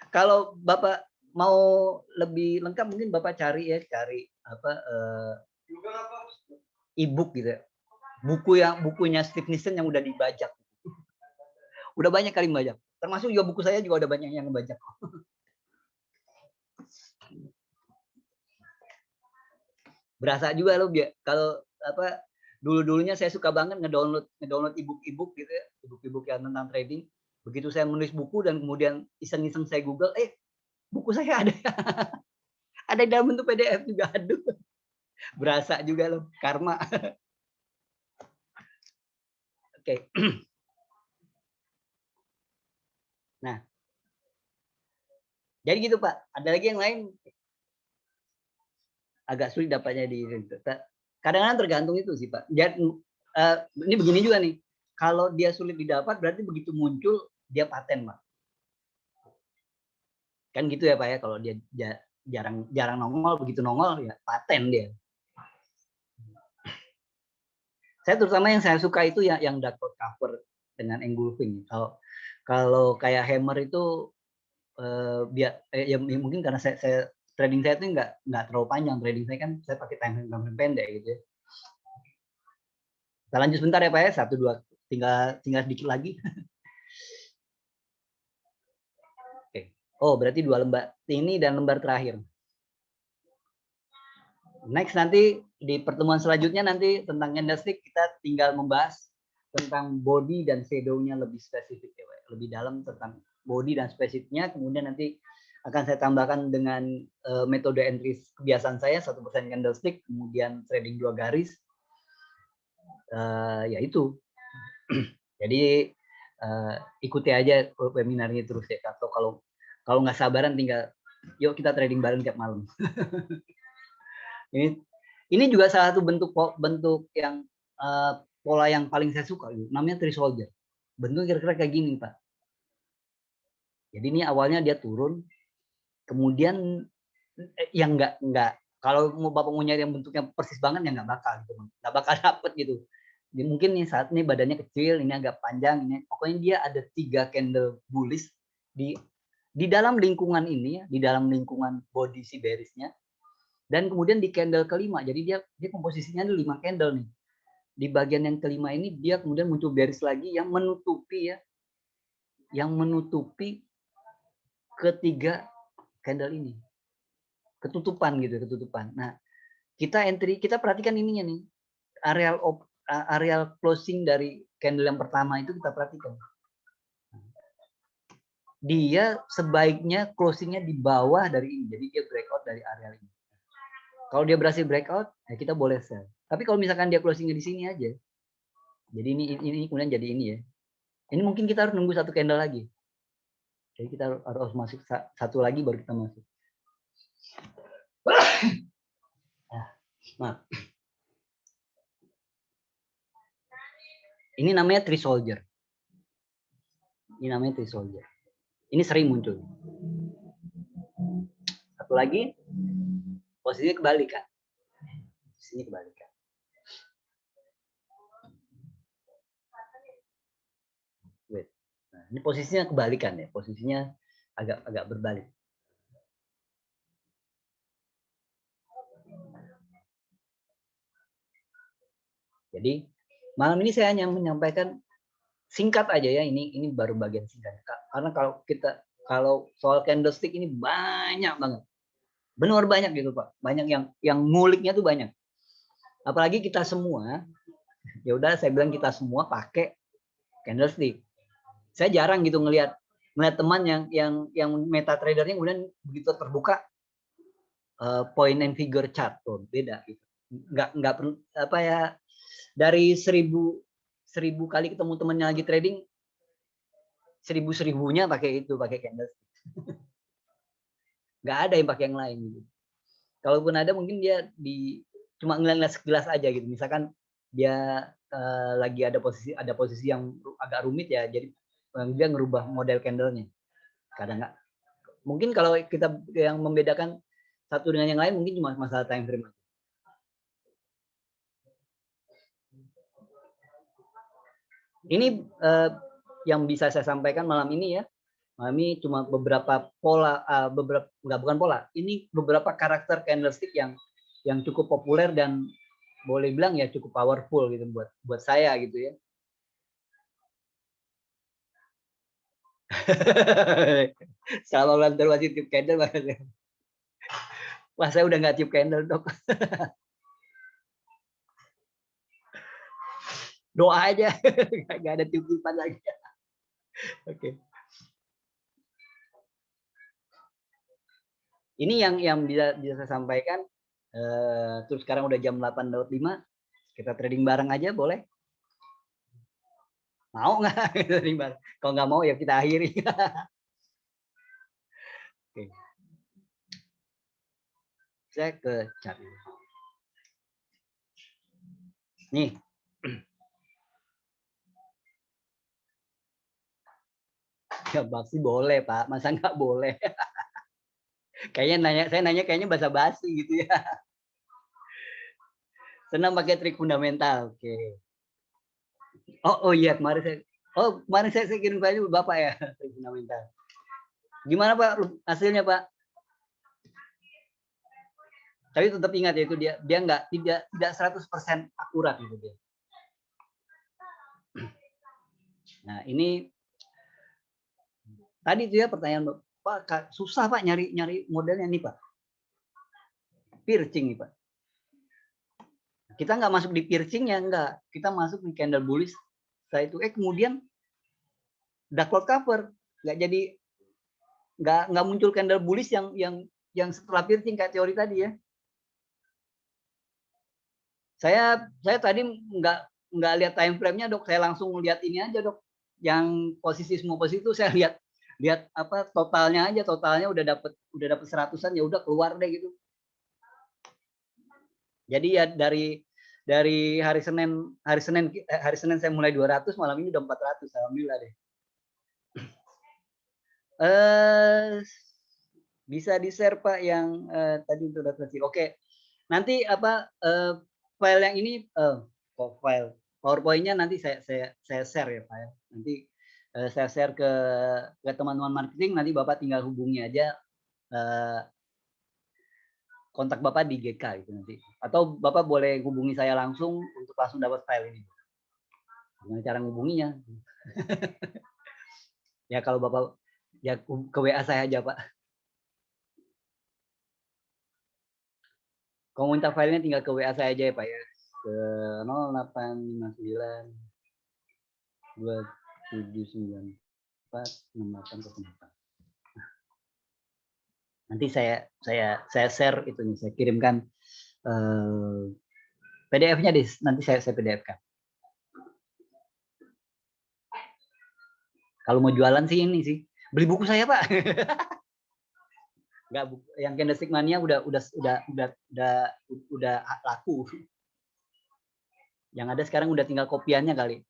Kalau Bapak mau lebih lengkap mungkin Bapak cari apa e-book gitu ya. Bukunya Steve Nissen yang udah dibajak. Udah banyak kali membajak. Termasuk juga buku saya juga udah banyak yang membajak. Berasa juga loh kalau apa dulunya saya suka banget ngedownload e-book gitu ya, e-book yang tentang trading. Begitu saya menulis buku dan kemudian iseng-iseng saya Google, buku saya ada ada dalam bentuk PDF juga, aduh. Berasa juga loh, karma. Oke. Nah, jadi gitu Pak. Ada lagi yang lain agak sulit dapatnya di kadang-kadang tergantung itu sih Pak. Jadi, ini begini juga nih. Kalau dia sulit didapat berarti begitu muncul dia paten Pak. Kan gitu ya Pak ya, kalau dia jarang nongol, begitu nongol ya paten dia. Saya terutama yang saya suka itu yang dark cover dengan engulfing. Kalau kayak hammer itu ya mungkin karena saya trading saya itu nggak terlalu panjang, trading saya kan saya pakai time frame pendek gitu ya. Kita lanjut sebentar ya Pak ya, 1-2 tinggal sedikit lagi. Oke. Oh berarti 2 lembar ini dan lembar terakhir. Next nanti di pertemuan selanjutnya nanti tentang candlestick kita tinggal membahas tentang body dan shadow-nya lebih spesifik ya Pak. Lebih dalam tentang body dan spesifiknya, kemudian nanti akan saya tambahkan dengan metode entry kebiasaan saya 1% candlestick, kemudian trading 2 garis. Ya itu. Jadi ikuti aja webinarnya terus ya. Atau kalau nggak sabaran tinggal yuk kita trading bareng tiap malam. Ini juga salah satu bentuk yang pola yang paling saya suka, namanya tree soldier. Bentuknya kira-kira kayak gini Pak. Jadi ini awalnya dia turun, kemudian yang nggak kalau Bapak mau nyari yang bentuknya persis banget ya nggak bakal dapet gitu. Jadi mungkin nih saat ini badannya kecil, ini agak panjang, ini pokoknya dia ada 3 candle bullish di dalam lingkungan ini ya, di dalam lingkungan body si bearishnya. Dan kemudian di candle kelima, jadi dia komposisinya ada 5 candle nih. Di bagian yang kelima ini dia kemudian muncul bearish lagi yang menutupi ketiga candle ini. Ketutupan. Nah, kita perhatikan ininya nih. Areal closing dari candle yang pertama itu kita perhatikan. Dia sebaiknya closingnya di bawah dari ini. Jadi dia breakout dari area ini. Kalau dia berhasil breakout, ya kita boleh sell. Tapi kalau misalkan dia closingnya di sini aja, jadi ini kemudian jadi ini ya. Ini mungkin kita harus nunggu 1 candle lagi. Jadi kita harus masuk 1 lagi baru kita masuk. Nah, ini namanya tree soldier. Ini sering muncul. 1 lagi, posisinya kebalikan. Nah, ini posisinya kebalikan ya, posisinya agak berbalik. Jadi malam ini saya hanya menyampaikan singkat aja ya, ini baru bagian singkat. Karena kalau soal candlestick ini banyak banget. Benar banyak gitu Pak. Banyak yang nguliknya tuh banyak. Apalagi kita semua, ya udah saya bilang kita semua pakai candlestick. Saya jarang gitu ngelihat teman yang meta tradernya kemudian begitu terbuka point and figure chart tuh beda gitu. Nggak perlu apa ya, dari 1000 kali ketemu temannya lagi trading, 1000-1000-nya pakai candlestick. Nggak ada yang pakai yang lain gitu. Kalaupun ada mungkin dia cuma ngeliat sekilas aja gitu. Misalkan dia lagi ada posisi yang agak rumit ya, jadi dia ngerubah model candle-nya. Kadang nggak, mungkin kalau kita yang membedakan satu dengan yang lain mungkin cuma masalah time frame. Ini yang bisa saya sampaikan malam ini ya. Malam ini cuma beberapa pola, bukan pola. Ini beberapa karakter candlestick yang cukup populer dan boleh bilang ya cukup powerful gitu buat saya gitu ya. Kalau lantar masih tiup candle, wah saya udah nggak tiup candle dok. Doa aja, nggak ada tiup-tiupan lagi. Oke. Ini yang bisa saya sampaikan. Terus sekarang udah jam 8.05, kita trading bareng aja boleh? Mau nggak trading bareng? Kalau nggak mau ya kita akhiri. Oke. Saya ke chat. Nih. Ya pasti boleh Pak, masa nggak boleh? Kayaknya saya nanya kayaknya basa-basi gitu ya. Senang pakai trik fundamental. Oke. Oh iya kemarin saya kirim file Bapak ya, trik fundamental. Gimana Pak hasilnya Pak? Tapi tetap ingat ya itu dia tidak 100% akurat gitu dia. Nah, ini tadi itu ya pertanyaan Pak, susah Pak nyari modelnya nih Pak. Piercing nih Pak. Kita nggak masuk di piercingnya, enggak. Kita masuk di candle bullish. Setelah itu kemudian dark cloud cover, nggak jadi nggak muncul candle bullish yang setelah piercing kayak teori tadi ya. Saya tadi nggak lihat time frame-nya dok, saya langsung lihat ini aja dok, yang posisi semua posisi itu saya lihat apa totalnya aja, totalnya udah dapet 100-an ya udah keluar deh gitu. Jadi ya dari hari Senin saya mulai 200, malam ini udah 400, alhamdulillah deh. Bisa di-share Pak yang tadi udah kasih. Oke. Nanti apa file yang ini file PowerPoint-nya nanti saya share ya Pak ya. Nanti saya share ke teman-teman marketing, nanti Bapak tinggal hubungi aja kontak Bapak di GK gitu nanti. Atau Bapak boleh hubungi saya langsung untuk langsung dapat file ini. Gimana cara ngubunginya? Ya kalau Bapak ya ke WA saya aja Pak. Kalau minta filenya tinggal ke WA saya aja ya Pak ya. Ke 0859 2794 6808. Nanti saya share itu nih, saya kirimkan PDF-nya nanti saya PDF-kan. Kalau mau jualan sih ini sih, beli buku saya Pak. Enggak, yang Candlestick Mania udah laku. Yang ada sekarang udah tinggal kopiannya kali.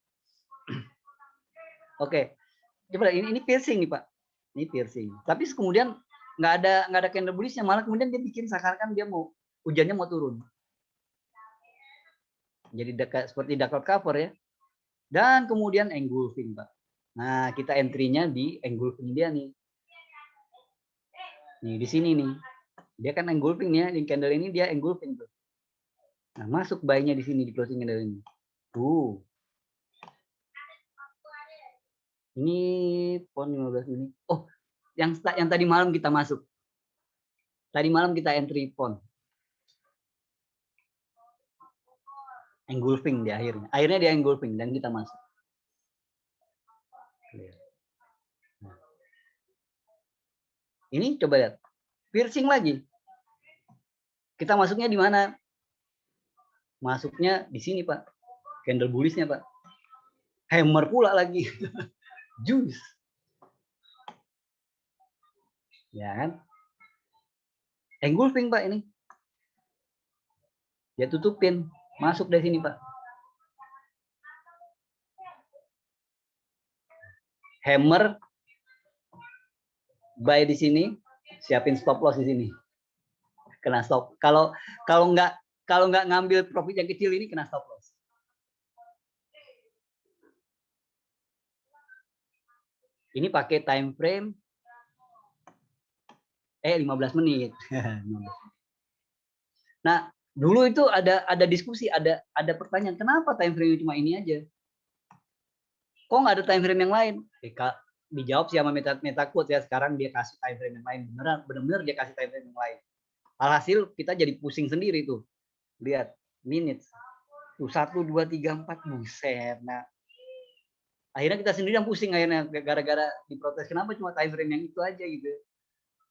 Oke. Coba ini piercing nih Pak. Ini piercing. Tapi kemudian nggak ada candle bullish-nya, malah kemudian dia bikin seakan-akan dia mau hujannya mau turun. Jadi dekat seperti dark cloud cover ya. Dan kemudian engulfing Pak. Nah, kita entry-nya di engulfing dia nih. Nih di sini nih. Dia kan engulfing ya, di candle ini dia engulfing tuh. Nah, masuk buy-nya di sini di closing candle ini. Tuh. Ini pon 15 ini. Oh, yang tadi malam kita masuk. Tadi malam kita entry pon. Engulfing di akhirnya. Akhirnya dia engulfing dan kita masuk. Nah. Ini coba lihat. Piercing lagi. Kita masuknya di mana? Masuknya di sini, Pak. Candle bullish-nya, Pak. Hammer pula lagi. Juice. Ya kan? Engulfing, Pak, ini. Dia tutupin. Masuk dari sini, Pak. hammer, buy di sini, siapin stop loss di sini. Kena stop. Kalau nggak ngambil profit yang kecil ini kena stop loss. Ini pakai time frame 15 menit. Nah, dulu itu ada diskusi, ada pertanyaan, kenapa time frame cuma ini aja? Kok nggak ada time frame yang lain? Dijawab sih sama MetaQuote ya, sekarang dia kasih time frame yang lain. Benar-benar dia kasih time frame yang lain. Alhasil kita jadi pusing sendiri tuh. Lihat, minutes. Tuh 1, 2, 3, 4, buset. Nah, akhirnya kita sendiri yang pusing akhirnya gara-gara diprotes. Kenapa cuma time frame yang itu aja gitu?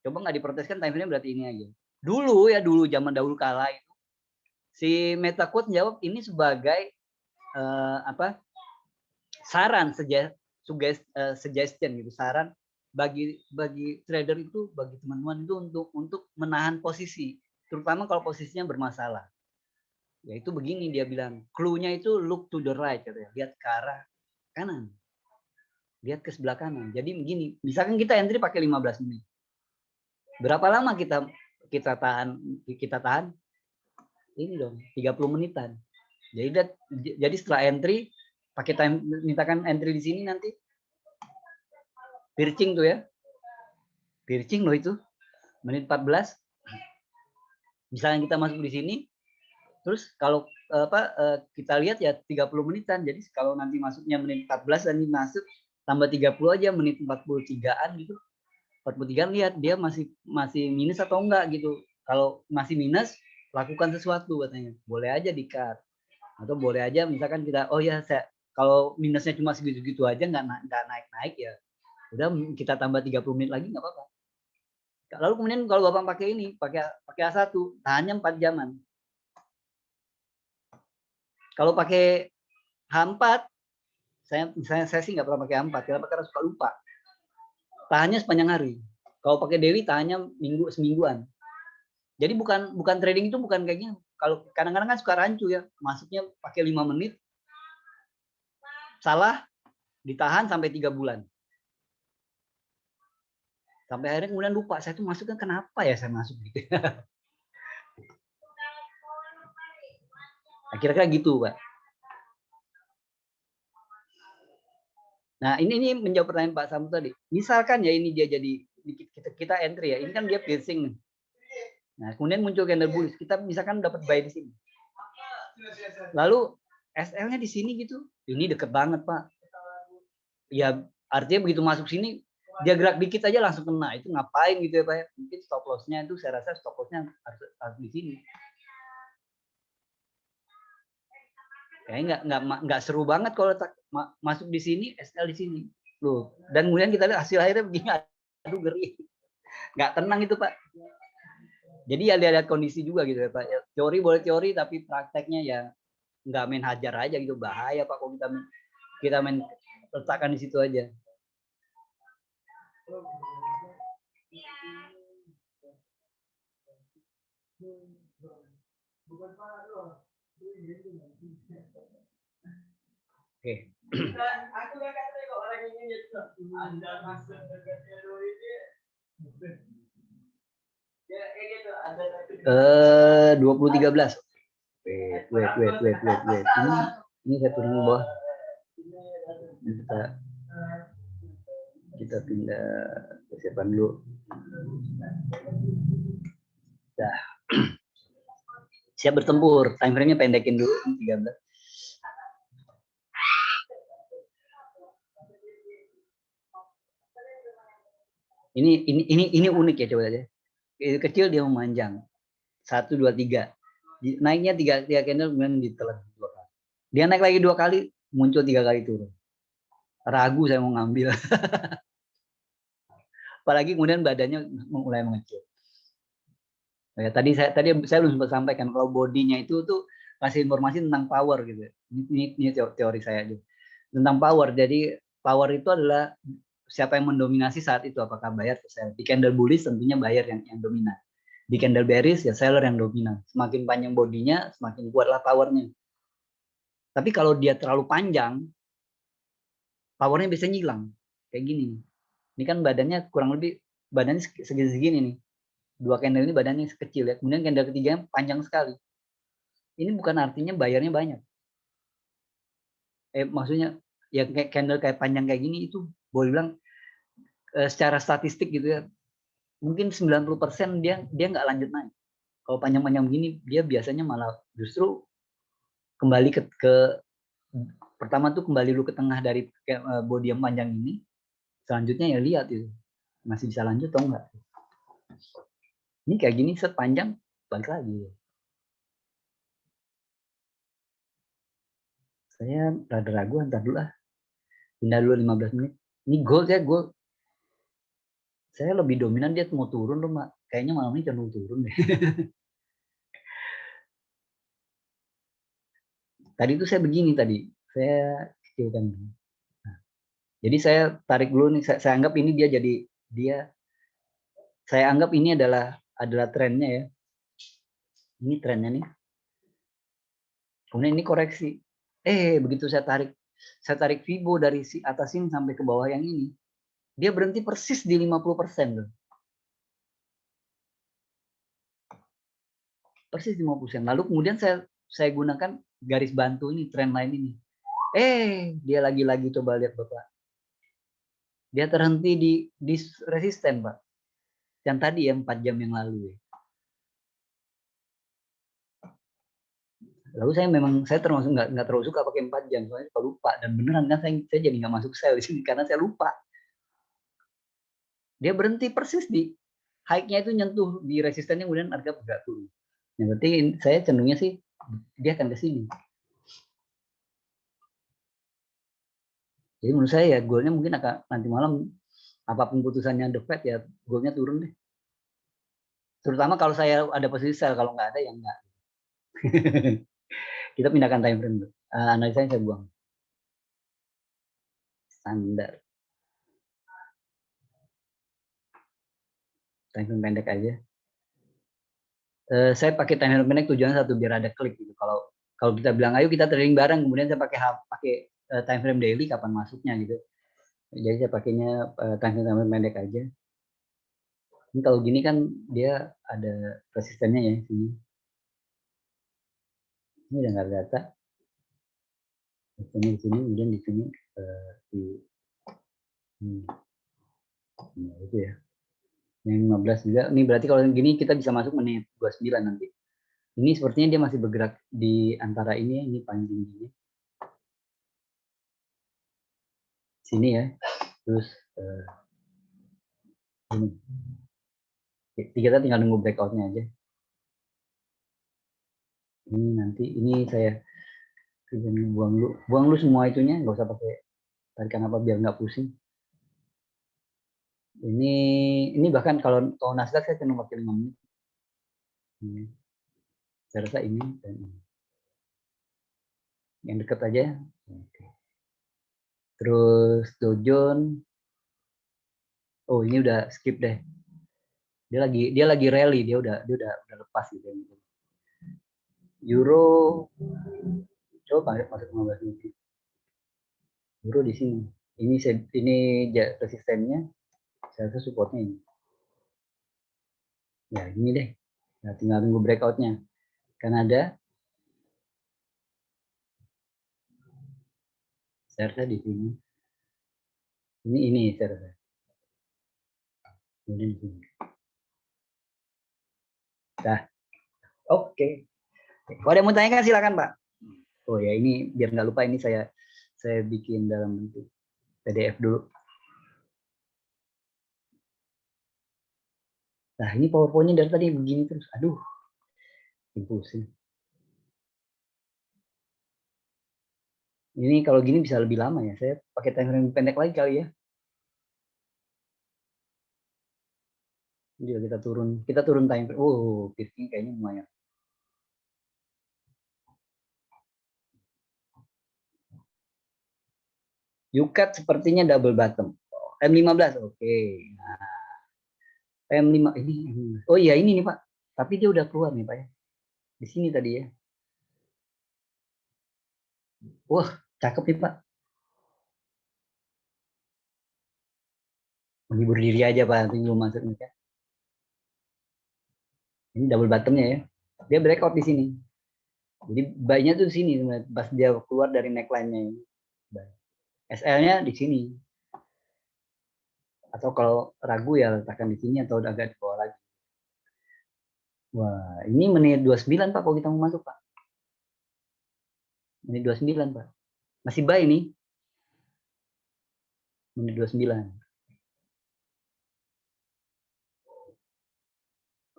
Coba nggak diproteskan time frame berarti ini aja. Dulu zaman dahulu kala itu si MetaQuote jawab ini sebagai saran, suggestion gitu, saran bagi trader itu, bagi teman-teman itu untuk menahan posisi, terutama kalau posisinya bermasalah. Yaitu begini dia bilang, clue-nya itu look to the right, katanya, lihat ke arah kanan, lihat ke sebelah kanan. Jadi begini, misalkan kita entry pakai 15 menit, berapa lama kita tahan? Ini dong, 30 menitan. Jadi setelah entry pakai time, mintakan entry di sini nanti pircing tuh ya, pircing loh itu menit 14. Misalnya kita masuk di sini, terus kalau kita lihat ya 30 menitan. Jadi kalau nanti masuknya menit 14 dan ini masuk tambah 30 aja menit 43-an gitu. 43-an lihat dia masih minus atau enggak gitu. Kalau masih minus, lakukan sesuatu katanya. Boleh aja di-cut. Atau boleh aja misalkan kita kalau minusnya cuma segitu-gitu aja nggak naik-naik ya. Udah kita tambah 30 menit lagi nggak apa-apa. Lalu kemudian kalau Bapak pakai ini, pakai A1, tahannya 4 jaman. Kalau pakai H4, saya sih nggak pernah pakai H4, karena suka lupa. Tahannya sepanjang hari. Kalau pakai Dewi tahannya semingguan. Jadi bukan trading itu bukan kayaknya. Kalau kadang-kadang kan suka rancu ya, masuknya pakai 5 menit, salah, ditahan sampai 3 bulan. Sampai akhirnya kemudian lupa, saya tuh masuknya kenapa ya saya masuk gitu. Kira-kira gitu, Pak. Nah, ini menjawab pertanyaan Pak Samu tadi. Misalkan ya ini dia jadi kita entry ya, ini kan dia piercing nih. Nah, kemudian muncul candle bullish, kita misalkan dapat buy di sini. Lalu SL-nya di sini gitu. Ini deket banget, Pak. Ya, artinya begitu masuk sini dia gerak dikit aja langsung kena. Itu ngapain gitu ya, Pak? Mungkin stop loss-nya itu saya rasa stop loss-nya harus di sini. Kayaknya nggak seru banget kalau masuk di sini, SL di sini. Loh. Dan kemudian kita lihat hasil akhirnya begini, aduh ngeri. Nggak tenang itu, Pak. Jadi ya lihat kondisi juga gitu ya, Pak. Ya, teori boleh teori, tapi prakteknya ya nggak main hajar aja gitu. Bahaya, Pak, kalau kita main letakkan di situ aja. Oke. Eh, 2013. Wait. Ini saya turun bawah. Kita pindah persiapan dulu. Dah. Siap bertempur. Time frame-nya pendekin dulu 13. Ini unik ya, coba aja. Kecil dia memanjang. 1 2 3. Naiknya 3 candle kemudian ditelan 2 kali. Dia naik lagi 2 kali, muncul 3 kali turun. Ragu saya mau ngambil. Apalagi kemudian badannya mulai mengecil. Ya, tadi saya belum sempat sampaikan kalau bodinya itu tuh kasih informasi tentang power gitu. Ini teori saya aja. Tentang power. Jadi power itu adalah siapa yang mendominasi saat itu, apakah buyer atau seller. Di candle bullish tentunya buyer yang dominan. Di candle bearish ya seller yang dominan. Semakin panjang bodinya, semakin kuatlah powernya. Tapi kalau dia terlalu panjang, powernya bisa hilang. kayak gini. Ini kan badannya kurang lebih badannya segini nih. Dua candle ini badannya kecil ya. Kemudian candle ketiga panjang sekali. Ini bukan artinya bayarnya banyak. Maksudnya ya kayak candle kayak panjang kayak gini itu boleh bilang secara statistik gitu ya. Mungkin 90% dia nggak lanjut naik. Kalau panjang-panjang begini dia biasanya malah justru kembali ke pertama tuh kembali lu ke tengah dari body yang panjang ini. Selanjutnya ya lihat itu masih bisa lanjut atau enggak. Ini kayak gini sepanjang balik lagi. Saya rada ragu, entar dulu lah. Pindah dulu 15 menit. Ini gold ya, gold. Saya lebih dominan dia mau turun loh, Mak. Kayaknya malam ini cenderung turun deh. Tadi itu saya begini tadi. Saya kecilkan. Nah, jadi saya tarik dulu nih. Saya anggap ini dia jadi dia. Saya anggap ini adalah trennya ya. Ini trennya nih. Kemudian ini koreksi. Begitu saya tarik Fibo dari si atas ini sampai ke bawah yang ini. Dia berhenti persis di 50% tuh. Persis 50%. Lalu kemudian saya gunakan garis bantu ini, trend line ini. Dia lagi-lagi coba lihat Bapak. Dia terhenti di resisten, Pak. Yang tadi ya 4 jam yang lalu ya. Lalu saya termasuk nggak terlalu suka pakai 4 jam, soalnya suka lupa. Dan beneran kan saya jadi nggak masuk sell di sini karena saya lupa. Dia berhenti persis di high-nya itu nyentuh di resistennya, kemudian harga bergerak turun. Yang berarti saya cenderungnya sih dia akan ke sini. Jadi menurut saya ya goalnya mungkin akan nanti malam apapun putusannya The Fed ya goalnya turun deh. Terutama kalau saya ada posisi sell, kalau nggak ada ya nggak. Kita pindahkan time frame dulu. Analisanya saya buang. Standar. Time frame pendek aja. Saya pakai time frame pendek tujuannya satu biar ada klik gitu. Kalau kita bilang ayo kita trading bareng, kemudian saya pakai time frame daily kapan masuknya gitu. Jadi saya pakainya time frame pendek aja. Ini kalau gini kan dia ada resistennya ya sini. Ini udah nggak ada data. Di sini, kemudian di sini nah, itu ya. Yang 15 juga. Ini berarti kalau gini kita bisa masuk menit 29 nanti. Ini sepertinya dia masih bergerak di antara ini panjang ini. Sini ya. Terus ini. Kita tinggal nunggu breakout-nya aja. Ini nanti ini saya buang lu semua itunya, nggak usah pakai tarikan apa biar nggak pusing. Ini bahkan kalau Nasdaq saya cenderung pakai 5 menit. Saya rasa ini dan ini. Yang dekat aja. Oke. Terus Dow Jones. Oh, ini udah skip deh. Dia lagi rally, dia udah lepas gitu. Euro coba masuk 15 menit. Euro di sini. Ini resistennya, saya rasa supportnya ini. Ya, ini deh. Nah, tinggal tunggu breakout-nya. Kanada, saya rasa di sini. Ini saya rasa. Kemudian di sini. Nah, oke. Kalau ada yang mau tanyakan silakan Pak. Oh ya, ini biar nggak lupa ini saya bikin dalam bentuk PDF dulu. Nah, ini PowerPoint-nya dari tadi begini terus. Aduh, pusing. Ini kalau gini bisa lebih lama ya. Saya pakai time frame pendek lagi kali ya. Jadi kita turun time frame. Oh, 15 kayaknya lumayan. Yukat sepertinya double bottom. M15, oke. Nah, M5 ini. Oh iya ini nih Pak. Tapi dia udah keluar nih Pak ya. Di sini tadi ya. Wah, cakep nih Pak. menghibur diri aja Pak, nanti belum masuk nih kan. Ini double bottomnya ya. Dia breakout di sini. Jadi buy-nya tuh di sini pas dia keluar dari neckline-nya ini. SL-nya di sini. Atau kalau ragu ya letakkan di sini atau agak di bawah lagi. Wah, ini menit 29 Pak kalau kita mau masuk Pak. Menit 29 Pak. Masih buy ini. Menit 29.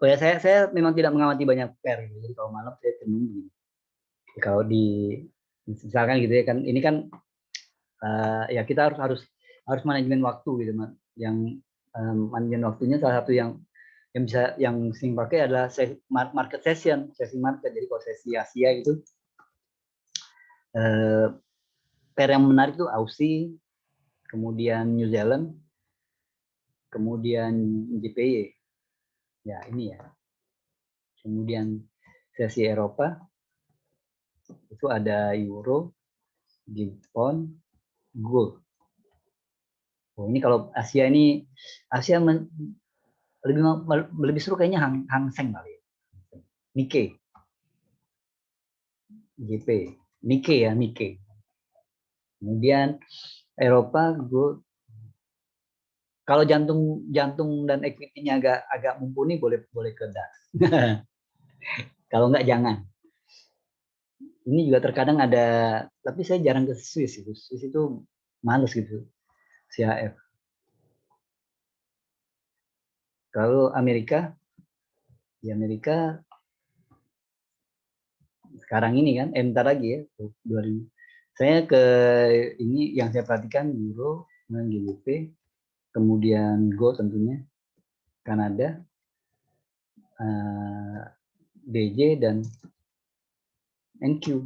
Oh ya, saya memang tidak mengamati banyak pair gitu. Jadi kalau malam saya cenderung begini. Kalau di misalkan gitu ya kan, ini kan ya kita harus manajemen waktu gitu, yang manajemen waktunya salah satu yang bisa yang sering pakai adalah market sesi market. Jadi kalau sesi Asia itu pair yang menarik itu Aussie, kemudian New Zealand, kemudian JPY. Ya ini ya. Kemudian sesi Eropa itu ada Euro, Pound, Gold. Oh, ini kalau Asia ini lebih lebih seru kayaknya Hang Seng kali ya. Nikkei, JP, Nikkei ya, Nikkei. Kemudian Eropa Gold. Kalau jantung dan equity-nya agak mumpuni boleh ke DAX. Kalau enggak jangan. Ini juga terkadang ada, tapi saya jarang ke Swiss itu. Swiss itu males gitu, CHF. Kalau Amerika, di Amerika sekarang ini kan, entar lagi ya, 2000. Saya ke ini yang saya perhatikan Euro dengan GBP, kemudian Gold tentunya, Kanada, DJ dan NQ.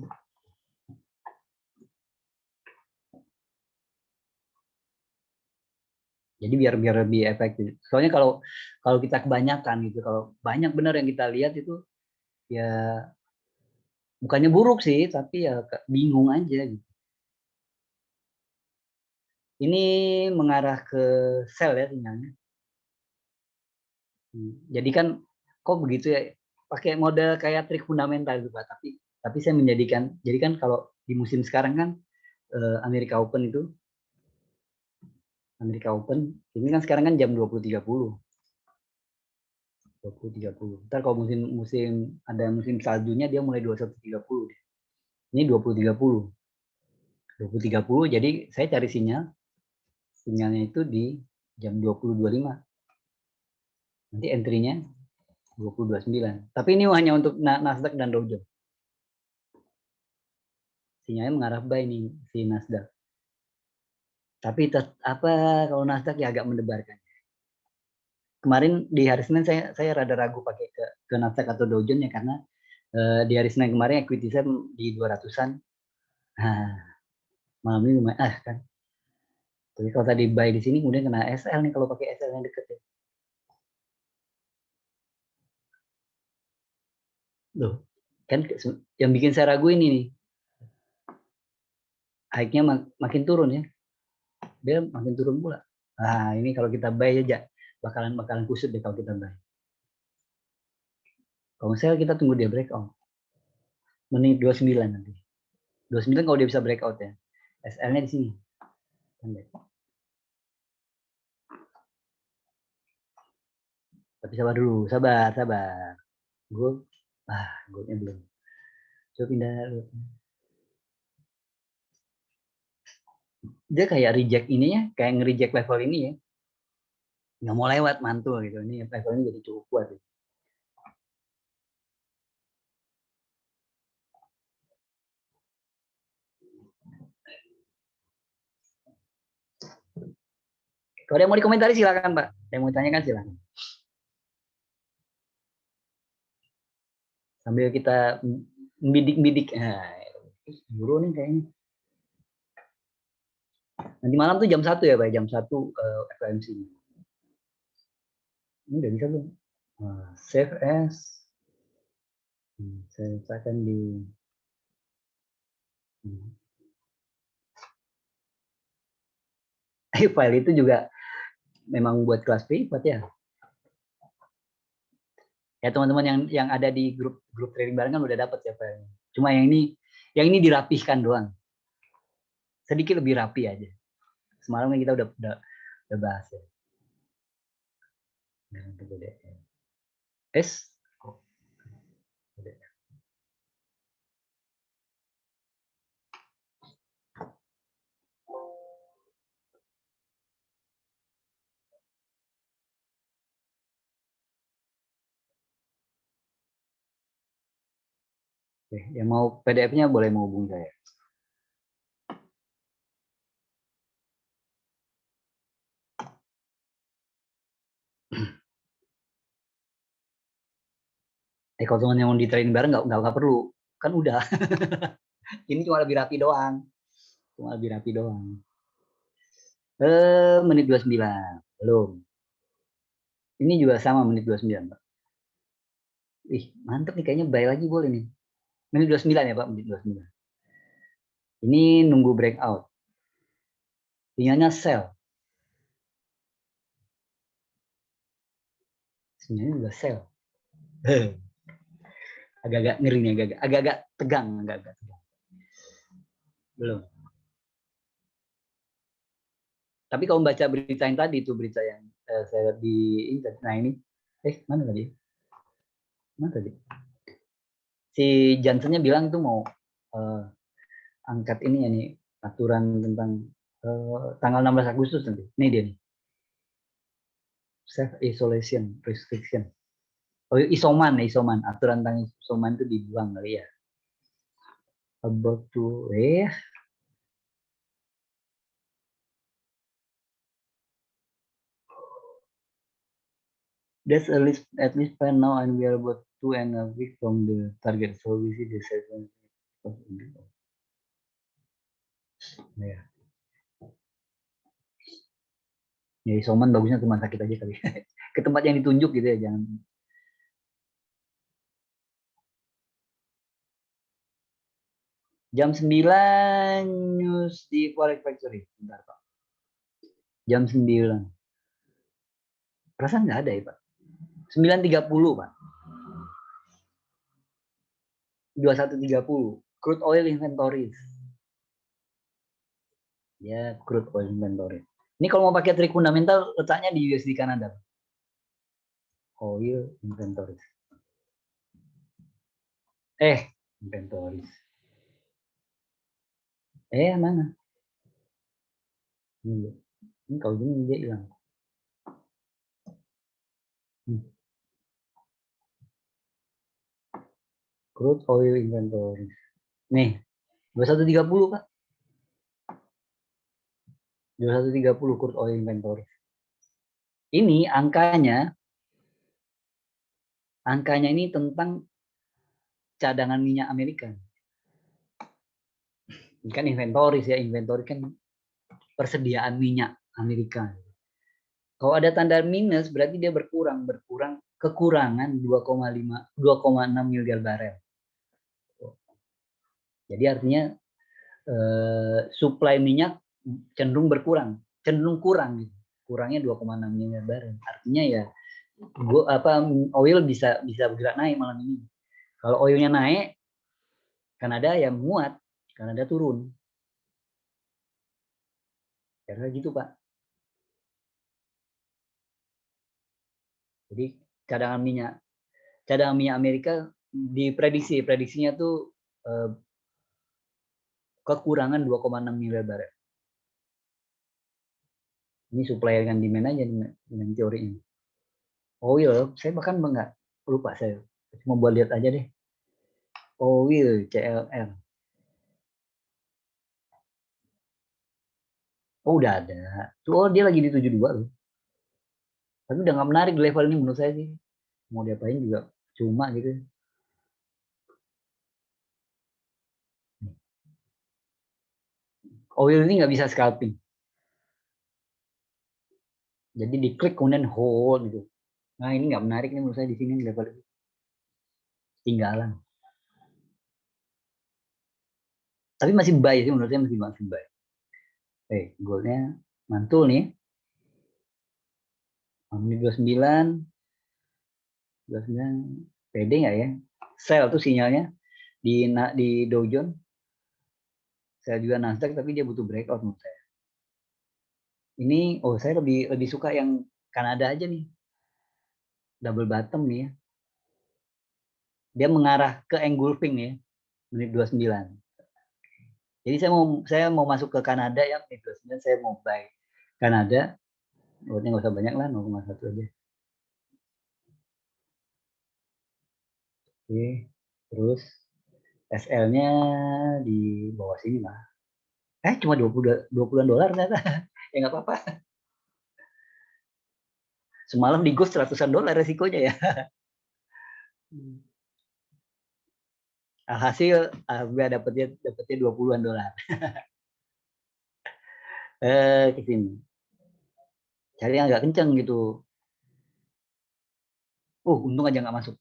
Jadi biar lebih efektif. Soalnya kalau kita kebanyakan gitu, kalau banyak benar yang kita lihat itu ya bukannya buruk sih, tapi ya bingung aja gitu. Ini mengarah ke sell ya sinyalnya. Jadi kan kok begitu ya, pakai model kayak trik fundamental itu Pak, tapi saya menjadikan, jadi kan kalau di musim sekarang kan Amerika Open ini kan sekarang kan jam 20.30. 20.30. Ntar kalau musim ada musim saljunya dia mulai 21.30. Ini 20.30. 20.30 jadi saya cari sinyalnya itu di jam 20.25. Nanti entry-nya 20.29. Tapi ini hanya untuk Nasdaq dan Dow Jones. Sinyalnya mengarah buy nih si Nasdaq. Tapi apa kalau Nasdaq ya agak mendebarkan. Kemarin di hari Senin saya rada ragu pakai ke Nasdaq atau Dow Jones ya, karena di hari Senin kemarin equity saya di 200-an. Nah, malam ini lumayan kan. Tapi kalau tadi buy di sini kemudian kena SL nih kalau pakai SL yang deket ya. Loh, kan yang bikin saya ragu ini nih. High-nya makin turun ya. Dia makin turun pula. Nah, ini kalau kita buy aja bakalan kusut deh kalau kita buy. Kalau misalnya kita tunggu dia breakout. Menit 29 nanti. 29 kalau dia bisa breakout ya. SL-nya di sini. Tapi sabar dulu, sabar. Goldnya belum. Coba pindah dulu. Dia kayak reject ini ya, kayak nge-reject level ini ya. Nggak mau lewat, mantul gitu. Ini levelnya jadi cukup kuat. Ya. Kalau ada yang mau dikomentari silakan Pak. Yang mau tanyakan silakan. Sambil kita bidik-bidik. Nah, buru nih kayaknya. Nanti malam tuh jam 1 ya Pak, jam 1 FOMC. Ini udah bisa belum? Save as. Saya letakkan di file itu juga memang buat kelas privat ya. Ya teman-teman yang ada di grup trading bareng kan udah dapat ya Pak. Cuma yang ini dirapihkan doang. Sedikit lebih rapi aja. Semalam kan kita udah bahas ya. S. Oke, yang mau PDF-nya boleh menghubungi saya. Kalau teman yang mau di training bareng nggak perlu, kan udah. Ini cuma lebih rapi doang. Menit 29. Belum. Ini juga sama menit 29, Pak. Ih, mantep nih, kayaknya buy lagi boleh nih. Menit 29 ya, Pak, menit 29. Ini nunggu breakout. Sinyalnya sell. Sinyalnya juga sell. Agak-agak ngeri nih, agak-agak tegang, agak-agak tegang. Belum. Tapi kalau baca berita yang tadi, itu berita yang saya lihat di internet. Nah ini, mana tadi? Mana tadi? Si Johnsonnya bilang itu mau angkat ini ya nih, aturan tentang tanggal 16 Agustus nanti. Ini dia nih. Self isolation restriction. Oh, isoman. Aturan tentang isoman itu dibuang kali ya. About to That's at least plan now, and we are about 2.5 weeks from the target. So we see the seven. Ya. Ya isoman bagusnya cuma sakit aja kali. Ke tempat yang ditunjuk gitu ya, jangan. Jam 9 news di Forex Factory. Bentar, Pak. Jam 9. Perasaan nggak ada ya, Pak. 9.30, Pak. 21.30. Crude oil inventories. Ya, crude oil inventory. Ini kalau mau pakai trik fundamental, letaknya di USD Kanada. Oil inventories. Inventories. Mana? Ini kalau gini dia hilang. Crude oil inventories. Nih, 21.30, Pak. 21.30 crude oil inventory. Ini angkanya ini tentang cadangan minyak Amerika. Ini kan inventory ya, inventory kan persediaan minyak Amerika. Kalau ada tanda minus berarti dia kekurangan 2,6 miliar barel. Jadi artinya supply minyak cenderung kurang. Kurangnya 2,6 miliar barel. Artinya ya oil bisa bergerak naik malam ini. Kalau oilnya naik, Kanada yang muat, Kanada turun. Karena gitu, Pak. Jadi cadangan minyak Amerika prediksinya tuh kekurangan 2,6 miliar barel. Ini supply dengan demand aja dengan teori ini. Oil, saya bahkan nggak lupa, saya cuma buat lihat aja deh. Oil, CLR. Oh, udah ada. Dia lagi di 72 loh. Tapi udah nggak menarik di level ini menurut saya sih. Mau diapain juga cuma gitu. Oil ini nggak bisa scalping. Jadi diklik kemudian hold gitu. Nah ini nggak menarik nih menurut saya di sini level itu. Tinggalan. Tapi masih buy sih menurut saya, masih buy. Goldnya mantul nih. menit 29, 29, pede nggak ya? Sell tuh sinyalnya di Dow Jones, saya juga Nasdaq, tapi dia butuh breakout menurut saya. Ini, saya lebih lebih suka yang Kanada aja nih, double bottom nih ya. Dia mengarah ke engulfing nih ya, menit 29. Jadi saya mau masuk ke Kanada ya, menit 29 saya mau buy Kanada. Lotnya nggak usah banyak lah, 0,1 aja. Oke, terus SL-nya di bawah sini lah. Cuma 20 dolar ternyata. Ya nggak apa-apa. Semalam di Ghost ratusan dolar resikonya ya. Alhasil gue dapetnya 20-an dolar. Ke sini. Cari yang agak kenceng gitu. Untung aja nggak masuk.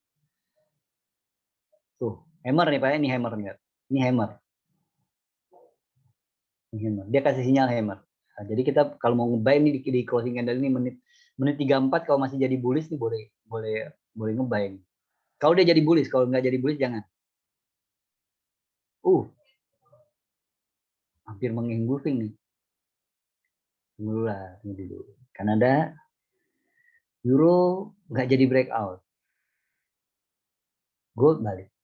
Tuh, hammer nih Pak, ini hammer nggak? Ini hammer. Ini hammer. Dia kasih sinyal hammer. Nah, jadi kita kalau mau ngebuy ini di closing candle ini menit 34 kalau masih jadi bullish nih boleh boleh boleh ngebuy. Kalau dia jadi bullish, kalau nggak jadi bullish jangan. Hampir mengengulfing nih. Tunggu lah, tunggu dulu. Kanada, Euro nggak jadi breakout. Gold balik.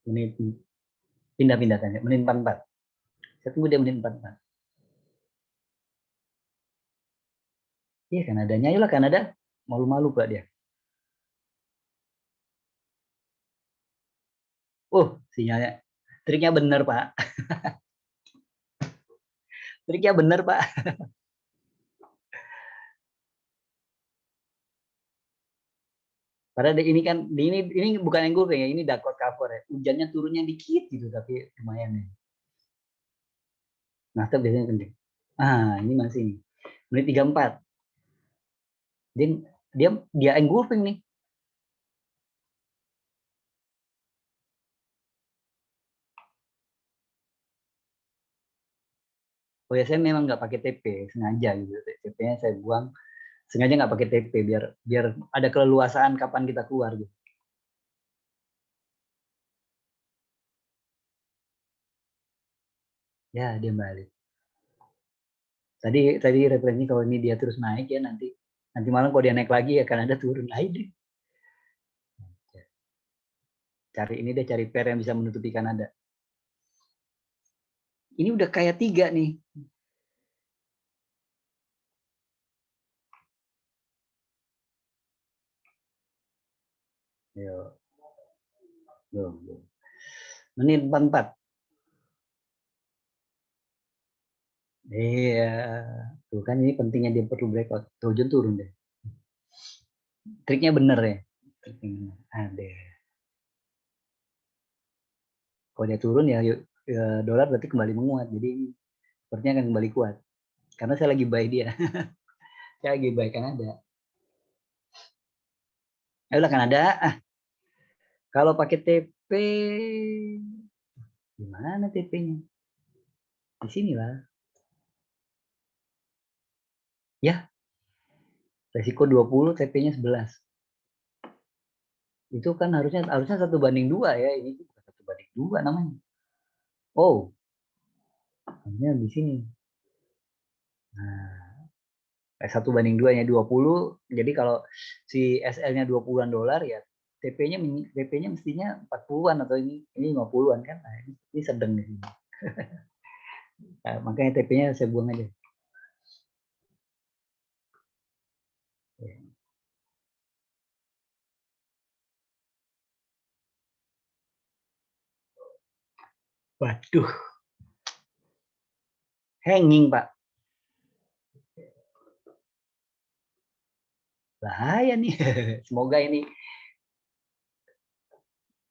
Menit pindah-pindah tanya. Menit 44. Saya tunggu dia menit 44. Iya Kanadanya, ayolah Kanada. Malu-malu Pak dia. Sinyalnya. Triknya bener Pak. Triknya bener Pak. Padahal ini kan ini bukan yang gue ya, ini Dakot cover ya. Hujannya turunnya dikit gitu tapi lumayan ya. Nah, biasanya penting. Ini masih nih. Menit 34. Dia dia dia engulfing nih. Saya memang nggak pakai TP sengaja gitu. TP-nya saya buang. Sengaja nggak pakai TP biar biar ada keleluasaan kapan kita keluar gitu. Ya dia balik. Tadi referensinya kalau ini dia terus naik ya nanti malam kalau dia naik lagi akan ada turun lagi deh. Cari pair yang bisa menutupi Kanada. Ini udah kayak 3 nih. Yo, yo. Menit 44. Iya, tuh kan ini pentingnya dia perlu breakout. Dojon turun deh. Triknya bener ya. Ada. Kalau dia turun ya, dolar berarti kembali menguat. Jadi sepertinya akan kembali kuat. Karena saya lagi buy dia. Saya lagi buy Kanada. Ayolah Kanada. Kalau pakai TP, gimana TP-nya? Di sini lah. Ya, resiko 20, TP-nya 11. Itu kan harusnya 1:2 ya. Ini bukan 1:2 namanya. Hanya di sini. Nah, 1:2-nya 20. Jadi kalau si SL-nya 20-an dolar ya TP-nya mestinya 40-an atau ini 50-an kan. Nah, ini sedang di sini. Nah, makanya TP-nya saya buang aja. Waduh, hanging Pak. Bahaya nih. Semoga ini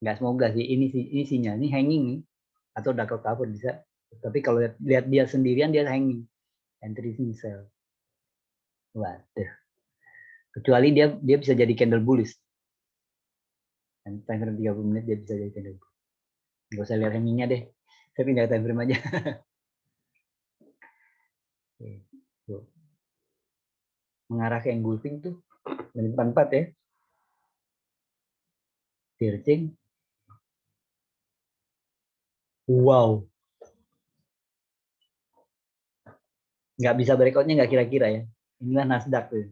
nggak semoga sih ini sinyal ini hanging nih atau double cover bisa. Tapi kalau lihat dia sendirian dia hanging. Entry sell. Waduh. Kecuali dia bisa jadi candle bullish. Time frame 30 menit dia bisa jadi candle bullish. Gak usah lihat hangingnya deh. Saya pindah time frame aja. mengarah ke engulfing tuh menit 44 ya. Searching. Wow. Nggak bisa breakoutnya nggak kira-kira ya. Inilah Nasdaq tuh.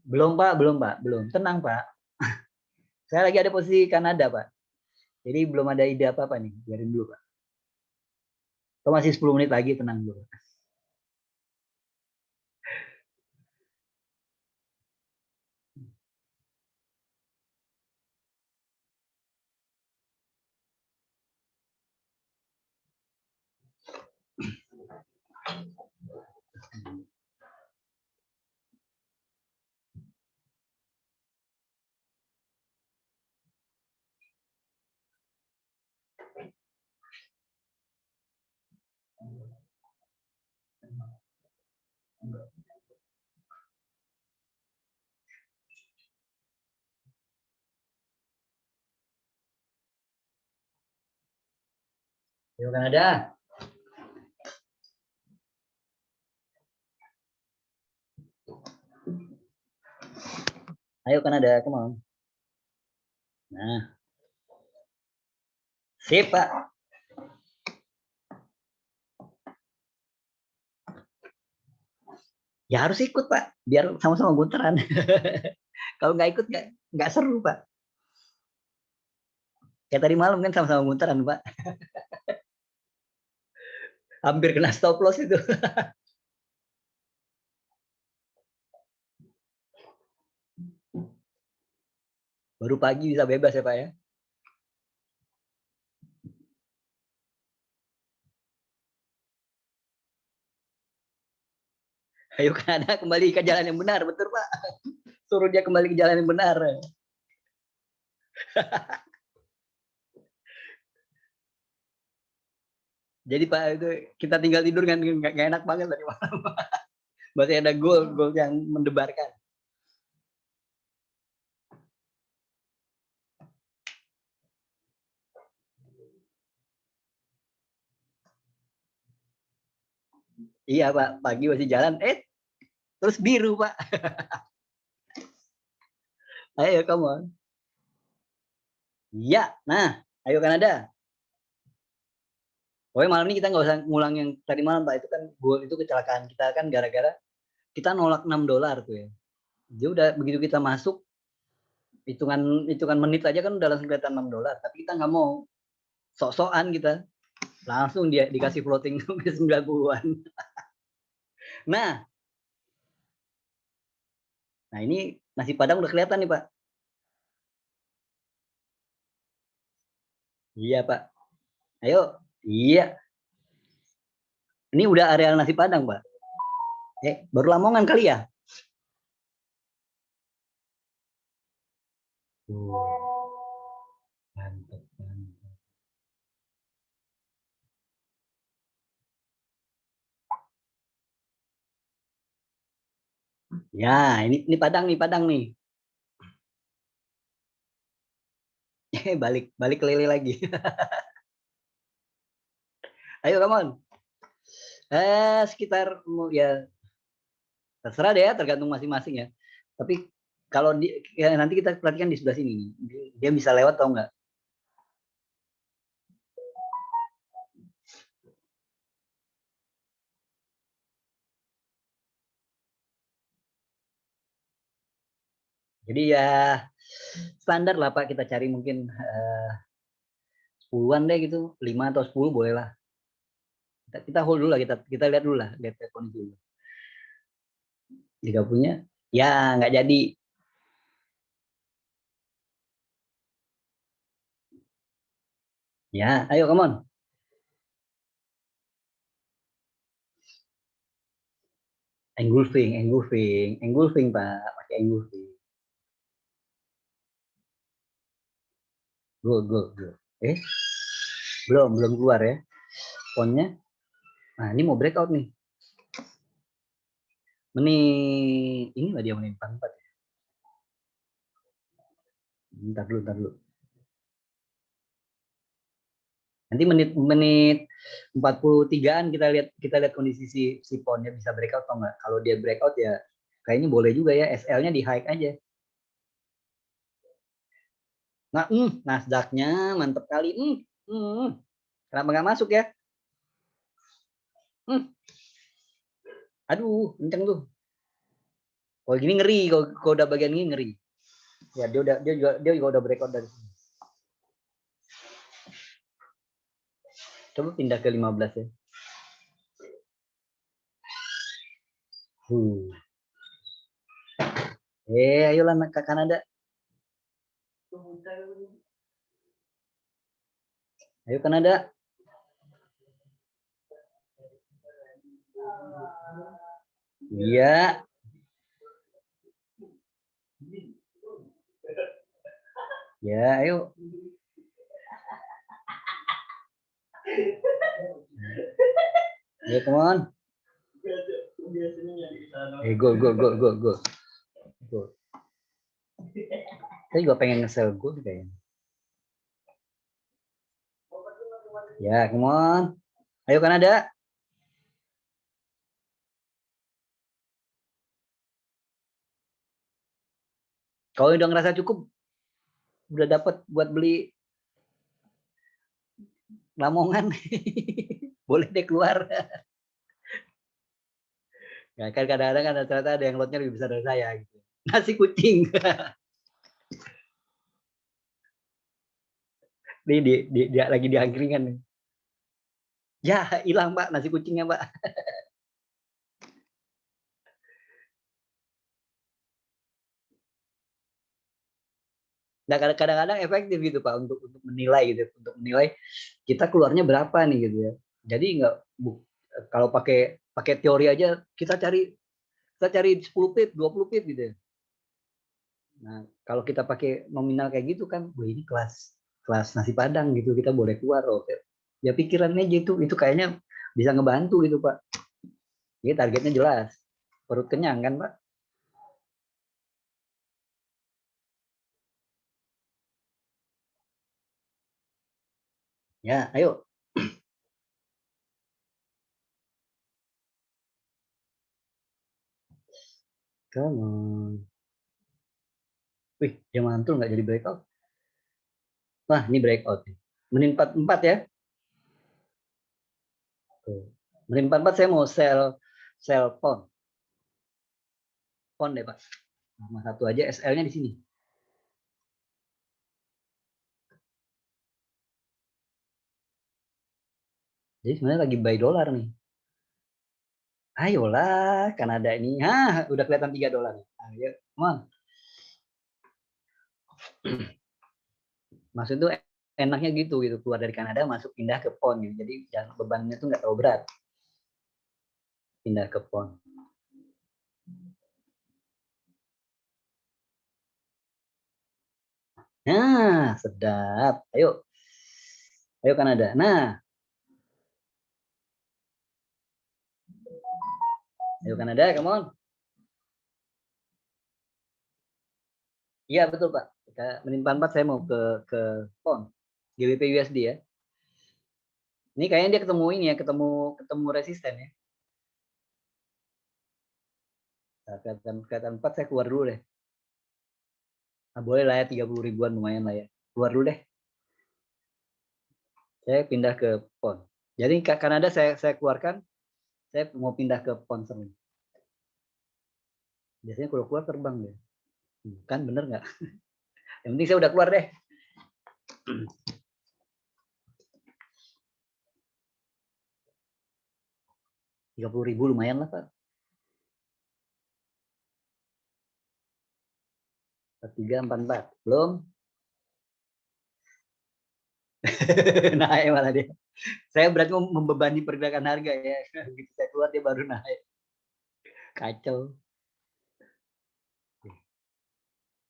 Belum Pak, belum Pak, belum. Tenang Pak. Saya lagi ada posisi Kanada Pak. Jadi belum ada ide apa-apa nih. Biarin dulu Pak. Atau masih 10 menit lagi, tenang dulu. Ayo Kanada. Ayo Kanada, come on. Nah, sip Pak. Ya harus ikut Pak, biar sama-sama bunteran. Kalau nggak ikut nggak seru Pak. Kayak tadi malam kan sama-sama bunteran Pak. Hampir kena stop loss itu. Baru pagi bisa bebas ya Pak ya. Ayo Kanada kembali ke jalan yang benar, betul Pak. Suruh dia kembali ke jalan yang benar. Jadi Pak itu kita tinggal tidur kan nggak enak banget tadi malam. Masih ada gol yang mendebarkan. Iya Pak, pagi masih jalan, terus biru Pak. Ayo come on. Iya, nah ayo Kanada. Pokoknya malam ini kita nggak usah ngulang yang tadi malam Pak. Itu kan gol itu kecelakaan kita kan gara-gara kita nolak $6 tuh ya. Jadi udah begitu kita masuk hitungan hitungan menit aja kan udah langsung kelihatan $6. Tapi kita nggak mau sok-sokan kita. Langsung dia dikasih floating sampai 90-an. Nah, nah ini nasi padang udah kelihatan nih Pak. Iya Pak. Ayo. Iya. Ini udah areal nasi padang Pak. Baru Lamongan kali ya? Mantap, mantap. Ya, ini Padang nih, Padang nih. balik lele lagi. Ayo, come on. Sekitar ya terserah deh ya, tergantung masing-masing ya. Tapi kalau ya, nanti kita perhatikan di sebelah sini, dia bisa lewat atau enggak? Jadi ya standar lah Pak, kita cari mungkin 10-an deh gitu, 5 atau 10 boleh lah. Kita hold dulu lah, kita lihat dulu lah, lihat kondisi dulu. Jika punya, ya nggak jadi. Ya, ayo come on. Engulfing Pak, pakai engulfing. Go. Eh, belum keluar ya. Ponnya. Nah, ini mau breakout nih. Menit ini nggak dia menit 44 ya. Bentar dulu, bentar dulu. Nanti menit 43-an kita lihat kondisi si ponnya bisa breakout atau enggak. Kalau dia breakout ya kayaknya boleh juga ya, SL-nya di high aja. Nah, Nasdaq-nya mantep kali. Kenapa nggak masuk ya? Aduh, kenceng tuh. Kalau gini ngeri, kalau udah bagian ini ngeri. Ya dia juga udah breakout dari sini. Coba pindah ke 15 ya. Ayolah ke Kanada. Ayo Kanada. Iya. Ya, ayo. Ya, come on. Go. Saya juga pengen nge-sell gold kayaknya. Ya, come on. Ayo Kanada. Kalau udah ngerasa cukup, udah dapat buat beli Lamongan, boleh deh keluar. Ya kan kadang-kadang kan ternyata ada yang lotnya lebih besar dari saya gitu. Nasi kucing. Nih dia lagi di angkringan nih. Ya, hilang Pak nasi kucingnya, Pak. Nah, kadang-kadang efektif gitu Pak untuk menilai gitu, untuk menilai kita keluarnya berapa nih gitu ya. Jadi nggak kalau pakai teori aja kita cari 10 pip, 20 pip gitu ya. Nah, kalau kita pakai nominal kayak gitu kan, wah ini kelas nasi Padang gitu, kita boleh keluar loh. Ya pikirannya aja itu kayaknya bisa ngebantu gitu Pak. Jadi targetnya jelas, perut kenyang kan Pak. Ya, ayo. Come on. Wih, dia mantul nggak jadi breakout? Wah, ini breakout. Menit 44 ya. Tuh. Menit 44 saya mau sell pon. Pon deh Pak. Sama satu aja SL-nya di sini. Jadi sebenarnya lagi buy dolar nih. Ayolah, Kanada ini. Udah kelihatan $3. Ayo, come on. Maksud tuh enaknya gitu keluar dari Kanada masuk pindah ke pon gitu. Jadi jangan bebannya tuh nggak terlalu berat. Pindah ke pon. Nah, sedap. Ayo Kanada. Nah, ayo Kanada, come on. Iya betul Pak. Menit 44 saya mau ke pon. GBP USD ya. Ini kayaknya dia ketemu ini ya, ketemu resisten ya. Nah, kelihatan 4 saya keluar dulu deh. Nah, boleh lah ya 30 ribuan lumayan lah ya. Keluar dulu deh. Saya pindah ke pon. Jadi Kanada saya keluarkan, saya mau pindah ke pon sterling. Biasanya kalau keluar terbang deh. Kan bener nggak? Yang penting saya udah keluar deh. 30 ribu lumayan lah Pak. 4344 belum. Naik malah dia. Saya berarti membebani pergerakan harga ya. Begitu saya keluar dia baru naik. Kacau.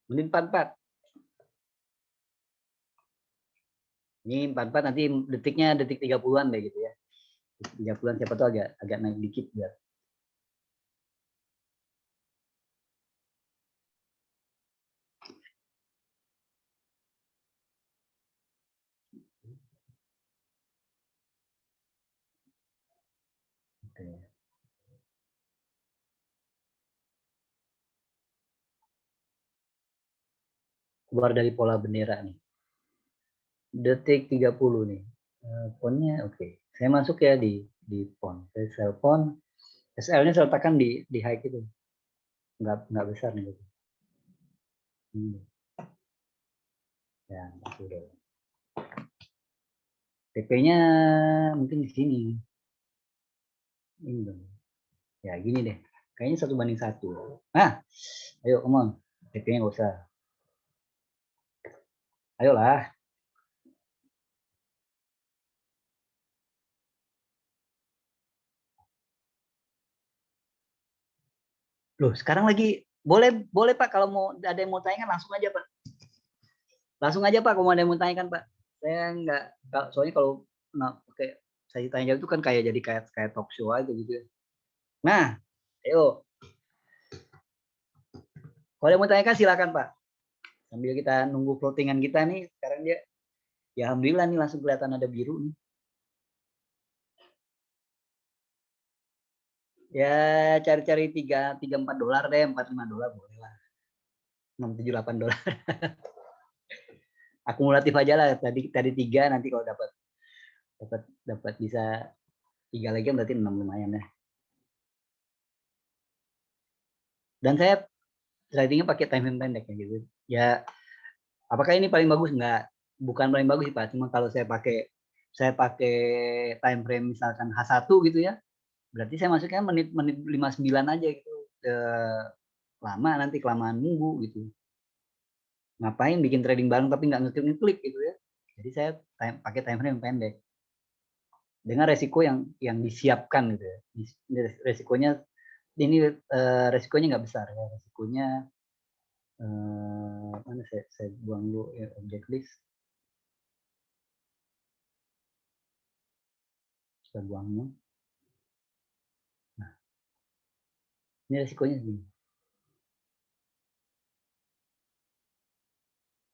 Menit 44. Ini 44 nanti detiknya detik 30-an deh gitu ya. 30-an siapa tuh agak naik dikit biar. Oke. Keluar dari pola bendera nih. Detik 30 nih. Fontnya oke. Saya masuk ya di font. Saya sel font. SL-nya saya letakkan di high itu. Nggak besar nih. Ya, sudah. TP-nya mungkin di sini. Ini dong. Ya, gini deh. Kayaknya 1:1. Ayo, ngomong. TP-nya nggak usah. Ayolah. Loh, sekarang lagi boleh Pak kalau mau ada yang mau tanyakan langsung aja Pak. Langsung aja Pak kalau mau ada yang mau tanyakan Pak. Saya nggak soalnya kalau kayak saya tanya jawab itu kan kayak jadi kayak talk show aja gitu. Nah, ayo. Kalau ada yang mau tanyakan silakan Pak. Sambil kita nunggu floatingan kita nih, sekarang dia ya alhamdulillah nih langsung kelihatan ada biru nih. Ya cari-cari $3-4 deh, $4-5 boleh lah. $6-7-8. Akumulatif aja lah. Tadi 3, nanti kalau dapat bisa 3 lagi berarti 6 lumayan ya. Dan saya tradingnya pakai time frame pendek ya gitu. Ya apakah ini paling bagus? Enggak, bukan paling bagus sih Pak. Cuma kalau saya pakai time frame misalkan H1 gitu ya, berarti saya masuknya menit 59 aja gitu. Lama nanti kelamaan nunggu gitu. Ngapain bikin trading bareng tapi nggak ngeklik gitu ya. Jadi saya pakai time frame yang pendek. Dengan resiko yang disiapkan gitu ya. Resikonya ini resikonya nggak besar ya. Resikonya mana saya buang dulu ya, object list. Saya buangnya. Nah, ini resikonya segini.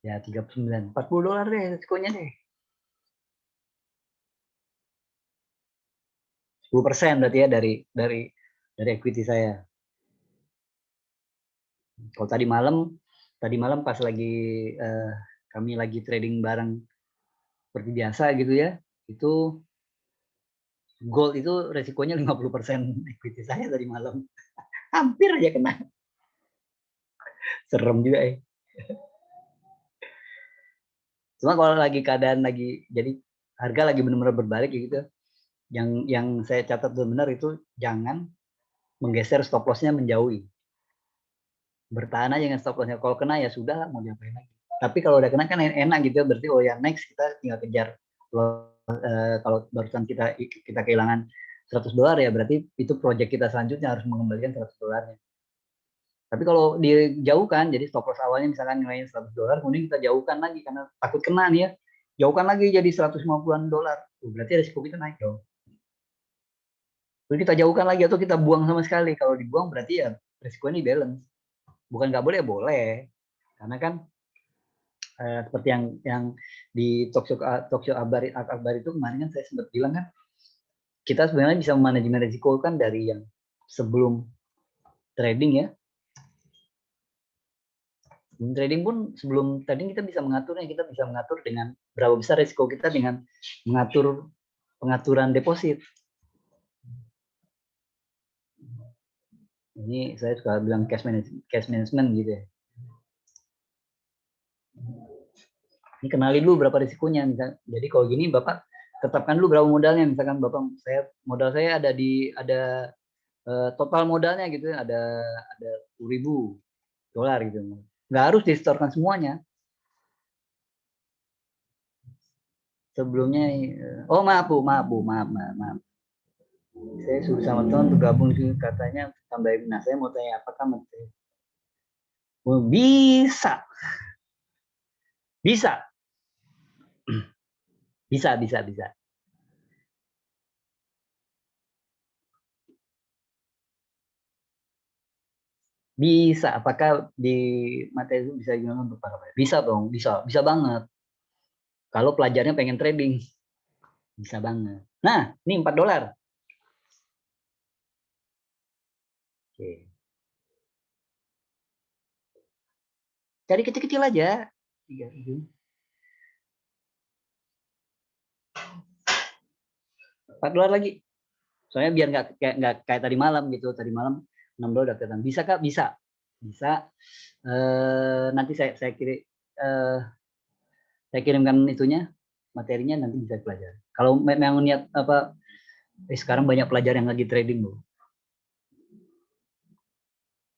Ya 39, $40 deh resikonya deh. 10% berarti ya dari equity saya. Kalau tadi malam pas lagi kami lagi trading bareng seperti biasa gitu ya, itu gold itu resikonya 50% equity saya tadi malam. Hampir aja kena. Serem juga ya. Cuma kalau lagi keadaan lagi jadi harga lagi benar-benar berbalik gitu, yang saya catat benar itu jangan menggeser stop loss-nya menjauhi. Bertahan aja dengan stop loss-nya. Kalau kena ya sudah, mau diapain lagi. Tapi kalau udah kena kan enak gitu, berarti oh ya next kita tinggal kejar. Kalau barusan kita kehilangan $100 ya berarti itu project kita selanjutnya harus mengembalikan $100. Tapi kalau dijauhkan, jadi stop loss awalnya misalkan nilainya $100, kemudian kita jauhkan lagi karena takut kena nih ya. Jauhkan lagi jadi $150. Berarti risiko kita naik dong. Jadi kita jauhkan lagi atau kita buang sama sekali. Kalau dibuang berarti ya risiko ini balance. Bukan nggak boleh, boleh. Karena kan seperti yang di talkshow Akbar itu kemarin kan saya sempat bilang kan, kita sebenarnya bisa memanajemen risiko kan dari yang sebelum trading ya. Trading pun sebelum trading kita bisa mengaturnya, kita bisa mengatur dengan berapa besar risiko kita dengan mengatur pengaturan deposit. Ini saya suka bilang cash management gitu ya. Ini kenali dulu berapa risikonya. Jadi kalau gini Bapak tetapkan dulu berapa modalnya. Misalkan Bapak modal saya ada total modalnya gitu ya, ada $10.000 gitu. Nggak harus disetorkan semuanya. Sebelumnya maaf Bu, maaf. Saya suruh sama teman untuk gabung sih, katanya tambahin. Nah, saya mau tanya apakah bisa? Bisa. Bisa. Bisa. Apakah di materi itu bisa digunakan untuk para? Bisa dong, bisa banget. Kalau pelajarnya pengen trading, bisa banget. Nah, ini $4. Oke. Cari kecil-kecil aja. $4 lagi. Soalnya biar nggak kayak tadi malam gitu. Tadi malam $6 udah kelihatan. Bisa Kak? Bisa. Bisa. Nanti saya kirimkan itunya, materinya, nanti bisa pelajari. Kalau memang niat apa, sekarang banyak pelajar yang lagi trading loh.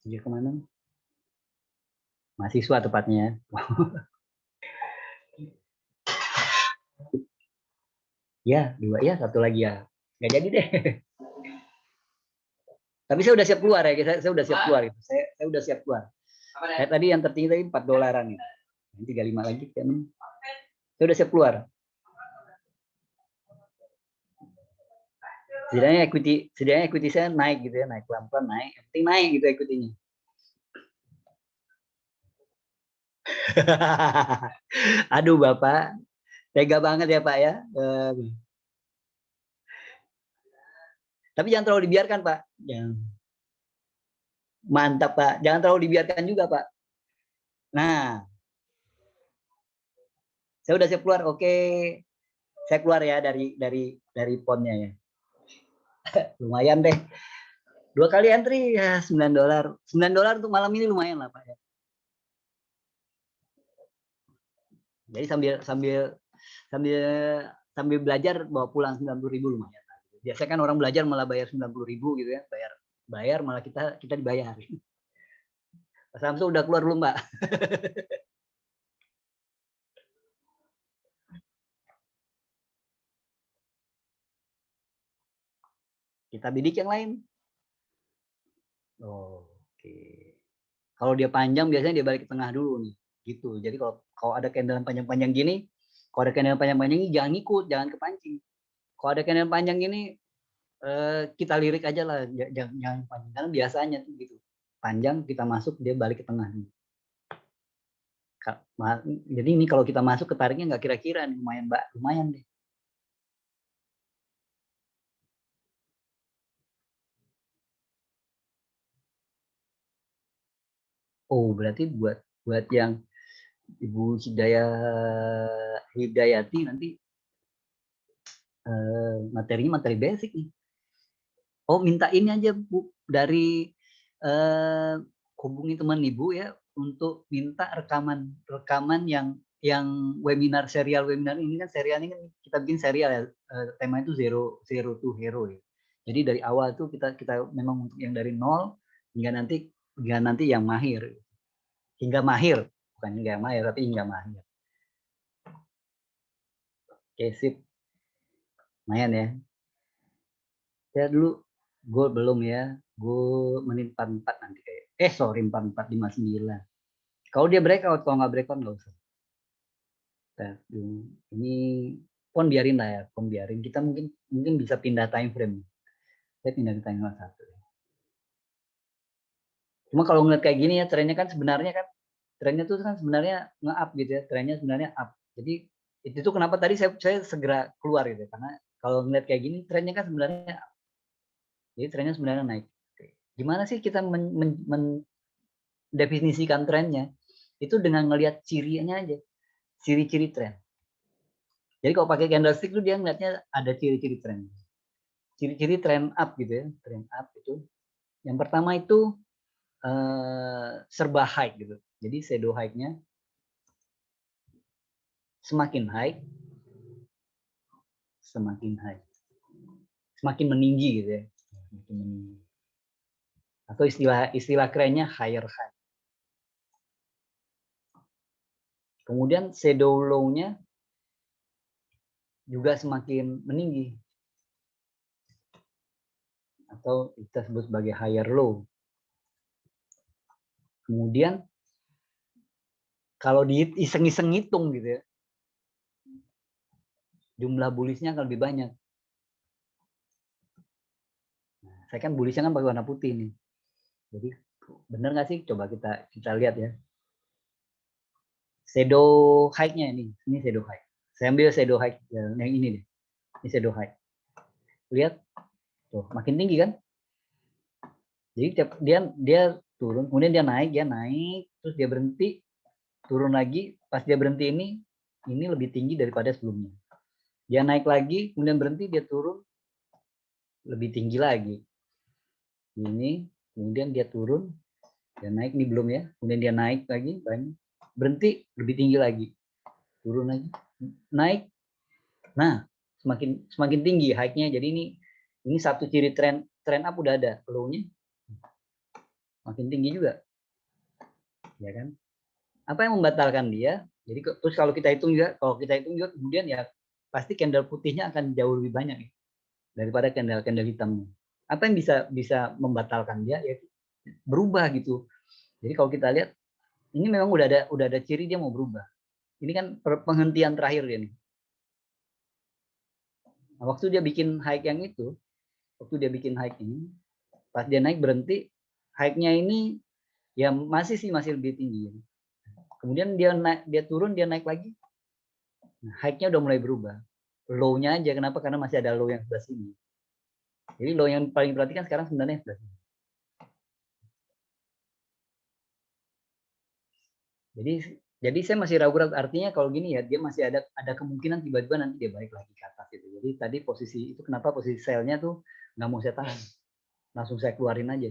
Dia kemana? Mahasiswa tepatnya. Ya, 2 ya, 1 lagi ya. Nggak jadi deh. Tapi saya udah siap keluar ya, saya udah siap keluar gitu. Saya udah siap keluar. Kayak tadi yang tertinggi tadi $4 gitu. 35 lagi kan. Saya udah siap keluar. Setidaknya equity saya naik gitu ya, naik pelan-pelan naik. Yang penting naik gitu equity-nya. Aduh Bapak, tega banget ya Pak ya. Tapi jangan terlalu dibiarkan Pak. Mantap Pak, jangan terlalu dibiarkan juga Pak. Nah, saya udah siap keluar. Oke, saya keluar ya dari ponnya ya. Lumayan deh. 2 kali entry ya $9. $9 untuk malam ini lumayan lah Pak ya. Jadi sambil belajar bawa pulang 90.000 lumayan. Biasanya kan orang belajar malah bayar 90.000 gitu ya, bayar malah kita dibayar. Pak Samsul udah keluar belum Mbak? Kita bidik yang lain. Oh, oke. Kalau dia panjang biasanya dia balik ke tengah dulu nih. Gitu. Jadi kalau ada candle panjang-panjang gini, kalau ada candle panjang-panjang ini jangan ikut, jangan kepancing. Kalau ada candle panjang gini, kita lirik aja lah, jangan panjang. Karena biasanya tuh gitu. Panjang kita masuk dia balik ke tengah. Jadi ini kalau kita masuk ketariknya nggak kira-kira nih, lumayan Mbak, lumayan deh. Oh, berarti buat yang Ibu Hidayati nanti materinya materi basic nih. Oh, minta ini aja Bu, dari hubungi teman Ibu ya untuk minta rekaman yang serial webinar ini kan, serial ini kan kita bikin serial ya, tema itu zero to hero ya. Jadi dari awal tuh kita memang untuk yang dari nol hingga nanti yang mahir. Hingga mahir, bukan hingga mahir tapi hingga mahir. Oke, sip. Lumayan ya. Saya dulu gue belum ya. Gue menit 44 nanti kayak. Sorry, 44:59. Kalau dia breakout, kalau nggak breakout nggak usah. Nah, ini pon biarin lah ya, pon biarin. Kita mungkin bisa pindah time frame. Saya pindah ke time frame 1. Cuma kalau ngeliat kayak gini ya, trennya tuh kan sebenarnya nge-up gitu ya. Trennya sebenarnya up. Jadi itu tuh kenapa tadi saya segera keluar gitu. Karena kalau ngeliat kayak gini, trennya kan sebenarnya up. Jadi trennya sebenarnya naik. Gimana sih kita mendefinisikan trennya? Itu dengan ngelihat cirinya aja. Ciri-ciri tren. Jadi kalau pakai candlestick itu dia ngeliatnya ada ciri-ciri tren. Ciri-ciri tren up gitu ya. Tren up itu. Yang pertama itu serba high gitu. Jadi shadow high-nya semakin high, semakin meninggi gitu ya. Atau istilah kerennya higher high. Kemudian shadow low-nya juga semakin meninggi. Atau kita sebut sebagai higher low. Kemudian kalau diiseng-iseng ngitung gitu ya, jumlah bullish-nya akan lebih banyak. Nah, saya kan bullish-nya kan pakai warna putih nih. Jadi benar nggak sih? Coba kita lihat ya. Shadow high-nya ini shadow high. Saya ambil shadow height yang ini deh. Ini shadow height. Lihat, tuh makin tinggi kan? Jadi dia turun, kemudian dia naik, terus dia berhenti, turun lagi. Pas dia berhenti ini lebih tinggi daripada sebelumnya. Dia naik lagi, kemudian berhenti, dia turun, lebih tinggi lagi. Ini, kemudian dia turun, dia naik, ini belum ya. Kemudian dia naik lagi, banyak. Berhenti, lebih tinggi lagi. Turun lagi, naik. Nah, semakin tinggi height-nya. Jadi ini satu ciri trend up udah ada, low-nya makin tinggi juga. Ya kan? Apa yang membatalkan dia? Jadi terus kalau kita hitung juga kemudian ya pasti candle putihnya akan jauh lebih banyak ya, daripada candle hitamnya. Apa yang bisa membatalkan dia? Ya berubah gitu. Jadi kalau kita lihat ini memang udah ada ciri dia mau berubah. Ini kan penghentian terakhir dia nih. Nah, waktu dia bikin high yang itu, ini, pas dia naik berhenti, high-nya ini ya masih lebih tinggi. Kemudian dia turun, dia naik lagi. Nah, high-nya udah mulai berubah. Low-nya aja, kenapa? Karena masih ada low yang sebelah sini. Jadi low yang paling diperhatikan sekarang sebenarnya sebelah sini. Jadi saya masih ragu-ragu, artinya kalau gini ya, dia masih ada kemungkinan tiba-tiba nanti dia balik lagi ke atas gitu. Jadi tadi posisi itu kenapa posisi sell-nya tuh nggak mau saya tahan. Langsung saya keluarin aja.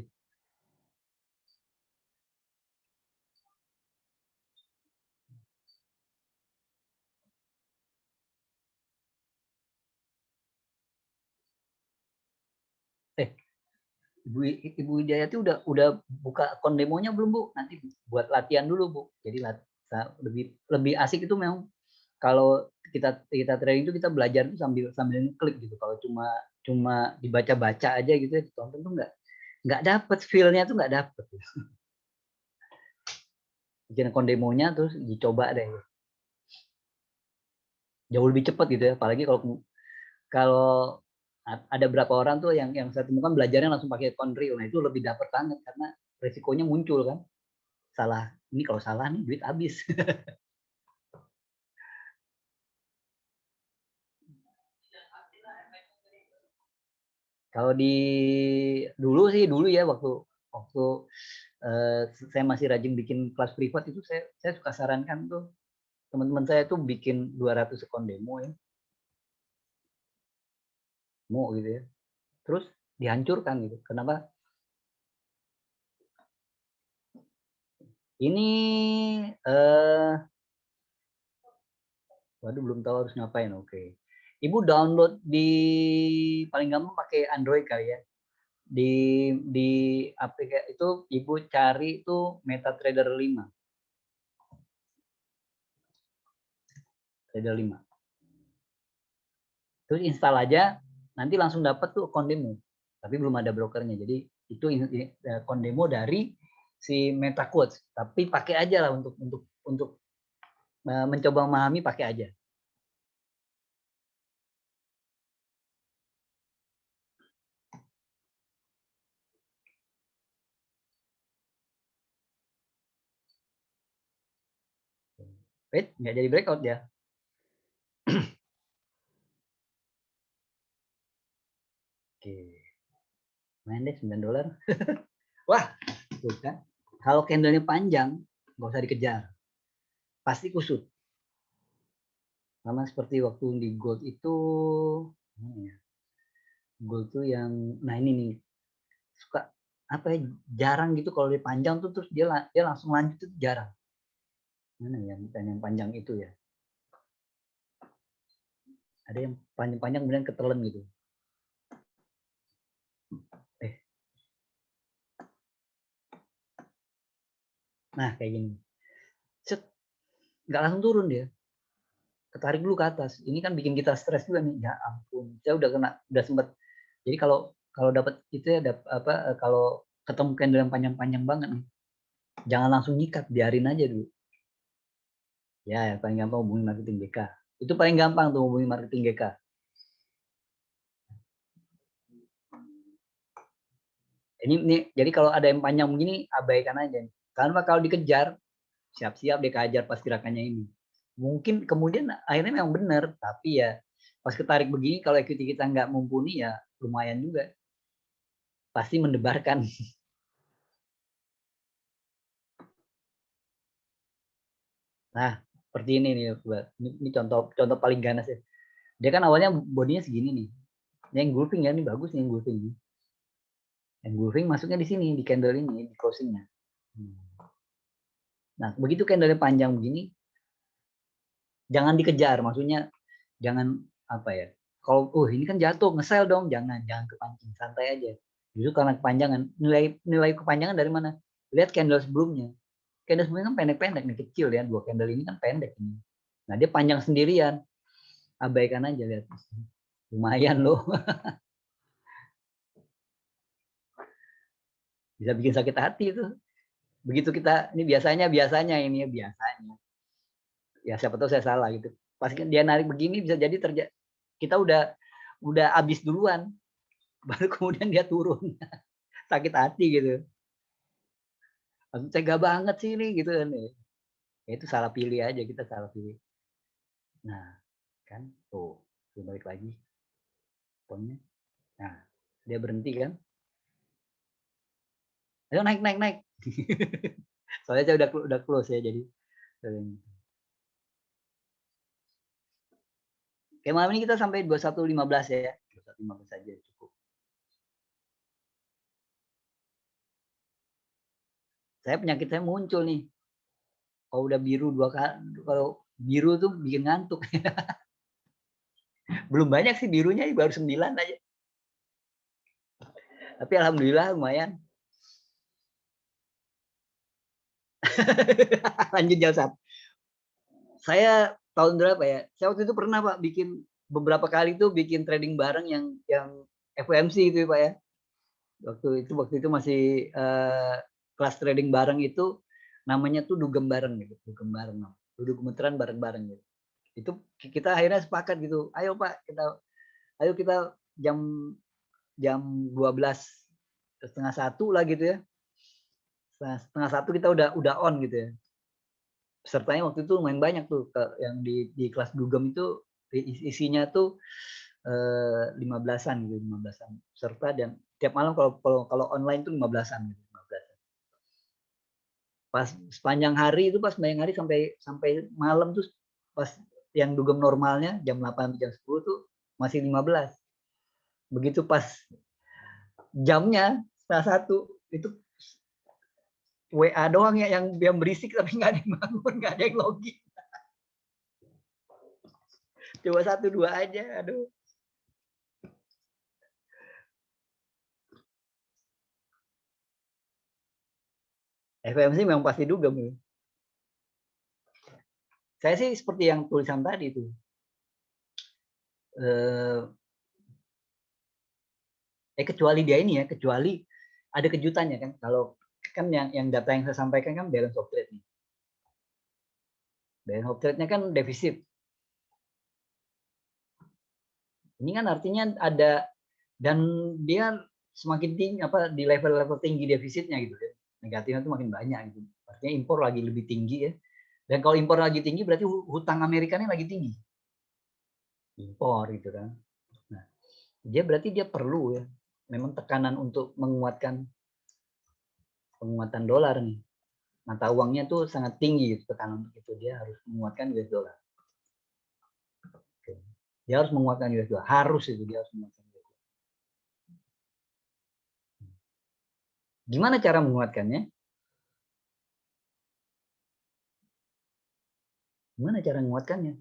Ibu Hidayati udah buka akun demonya belum Bu? Nanti buat latihan dulu Bu. Jadi lebih asik itu memang kalau kita training itu kita belajar itu sambil klik gitu. Kalau cuma dibaca-baca aja gitu ya, ditonton tuh nggak dapet feel-nya tuh nggak dapet. Bikin akun demonya terus dicoba deh. Jauh lebih cepat gitu ya. Apalagi kalau ada berapa orang tuh yang saya temukan belajarnya langsung pakai akun real. Nah itu lebih dapet banget karena resikonya muncul kan. Salah, ini kalau salah nih duit habis. Kalau dulu ya waktu waktu saya masih rajin bikin kelas privat itu saya suka sarankan tuh teman-teman saya tuh bikin 200 akun demo ya. Mau gitu ya. Terus dihancurkan gitu. Kenapa? Ini waduh belum tahu harus ngapain. Oke. Ibu download paling gampang pakai Android kali ya. Di aplikasi itu Ibu cari itu MetaTrader 5. Trader 5. Terus install aja, nanti langsung dapat tuh akun demo. Tapi belum ada brokernya. Jadi itu akun demo dari si MetaQuotes. Tapi pakai aja lah untuk mencoba memahami, pakai aja. Wait, nggak jadi breakout ya. Oke. Main deh $9. Wah, tuh kan. Kalau candlenya panjang, nggak usah dikejar. Pasti kusut. Sama seperti waktu di gold itu, gold tuh yang, nah ini nih, suka apa ya, jarang gitu kalau dia panjang tuh terus dia langsung lanjut itu jarang. Mana ya yang panjang itu ya? Ada yang panjang-panjang kemudian ketelan gitu. Nah kayak gini. Set, nggak langsung turun dia. Ketarik dulu ke atas. Ini kan bikin kita stres juga nih. Ya ampun, saya udah sempat. Jadi kalau dapat itu ya kalau ketemu candle yang panjang-panjang banget nih, jangan langsung nyikat, biarin aja dulu. Ya, paling gampang hubungi marketing GK. Itu paling gampang tuh hubungi marketing GK. Ini jadi kalau ada yang panjang begini abaikan aja. Karena kalau dikejar siap-siap dia kehajar pas gerakannya ini. Mungkin kemudian akhirnya memang benar, tapi ya pas ketarik begini kalau equity kita nggak mumpuni ya lumayan juga. Pasti mendebarkan. Nah, seperti ini nih, ini contoh paling ganas ya. Dia kan awalnya bodinya segini nih. Ini engulfing ya, ini bagus nih engulfing. Engulfing masuknya di sini, di candle ini, di closingnya. Nah, begitu candle panjang begini, jangan dikejar, maksudnya jangan apa ya? Kalau ini kan jatuh, ngesel dong, jangan kepancing, santai aja. Justru karena kepanjangan, nilai kepanjangan dari mana? Lihat candle sebelumnya. Candle sebelumnya kan pendek-pendek nih, kecil ya, 2 candle ini kan pendek ini. Nah, dia panjang sendirian. Abaikan aja, lihat. Lumayan loh. Bisa bikin sakit hati itu. Begitu kita, ini biasanya ini ya, biasanya. Ya siapa tahu saya salah gitu. Pas dia narik begini bisa jadi kita udah habis duluan. Baru kemudian dia turun. Sakit hati gitu. Tega banget sih ini gitu kan. Ya itu salah pilih aja, kita salah pilih. Nah, kan tuh, balik lagi. Poinnya. Nah, dia berhenti kan. Ayo naik. Soalnya saya udah close ya, jadi. Kayak malam ini kita sampai 21.15 ya. 21.15 saja cukup. Penyakit saya muncul nih. Kalau udah biru 2 kali, kalau biru tuh bikin ngantuk. Belum banyak sih birunya, baru 9 aja. Tapi alhamdulillah lumayan. Lanjut jam 1. Saya tahun berapa ya? Saya waktu itu pernah Pak bikin beberapa kali tuh bikin trading bareng yang FOMC itu Pak ya. Waktu itu masih kelas trading bareng itu namanya tuh dugem bareng gitu, dugem bareng. Duduk gemeteran bareng-bareng gitu. Itu kita akhirnya sepakat gitu. Ayo Pak, ayo kita jam 12 setengah 1 lah gitu ya. Setengah 1 kita udah on gitu ya. Pesertanya waktu itu lumayan banyak tuh yang di kelas dugem itu isinya tuh 15-an gitu, 15-an peserta, dan tiap malam kalau online tuh 15-an gitu, 15-an. Pas sepanjang hari sampai malam tuh pas yang dugem normalnya jam 8 jam 10 tuh masih 15. Begitu pas jamnya setengah 1 itu WA doang ya yang berisik, tapi nggak ada yang bangun, nggak ada yang login. Coba 1-2 aja, aduh. FMC memang pasti dugem. Saya sih seperti yang tulisan tadi itu. Kecuali dia ini ya, kecuali ada kejutannya kan. Kalau kan yang data yang saya sampaikan kan balance of trade nih. Balance of trade-nya kan defisit. Ini kan artinya ada, dan dia semakin tinggi di level-level tinggi defisitnya gitu ya. Negatifnya itu makin banyak gitu. Artinya impor lagi lebih tinggi ya. Dan kalau impor lagi tinggi berarti hutang Amerikanya lagi tinggi. Impor gitu kan. Nah, berarti dia perlu ya memang tekanan untuk penguatan dolar nih. Mata uangnya tuh sangat tinggi gitu, tekanan untuk itu, dia harus menguatkan US dollar. Dia harus menguatkan US dollar, harus itu dia harus menguatkan US dollar. Gimana cara menguatkannya? Gimana cara menguatkannya?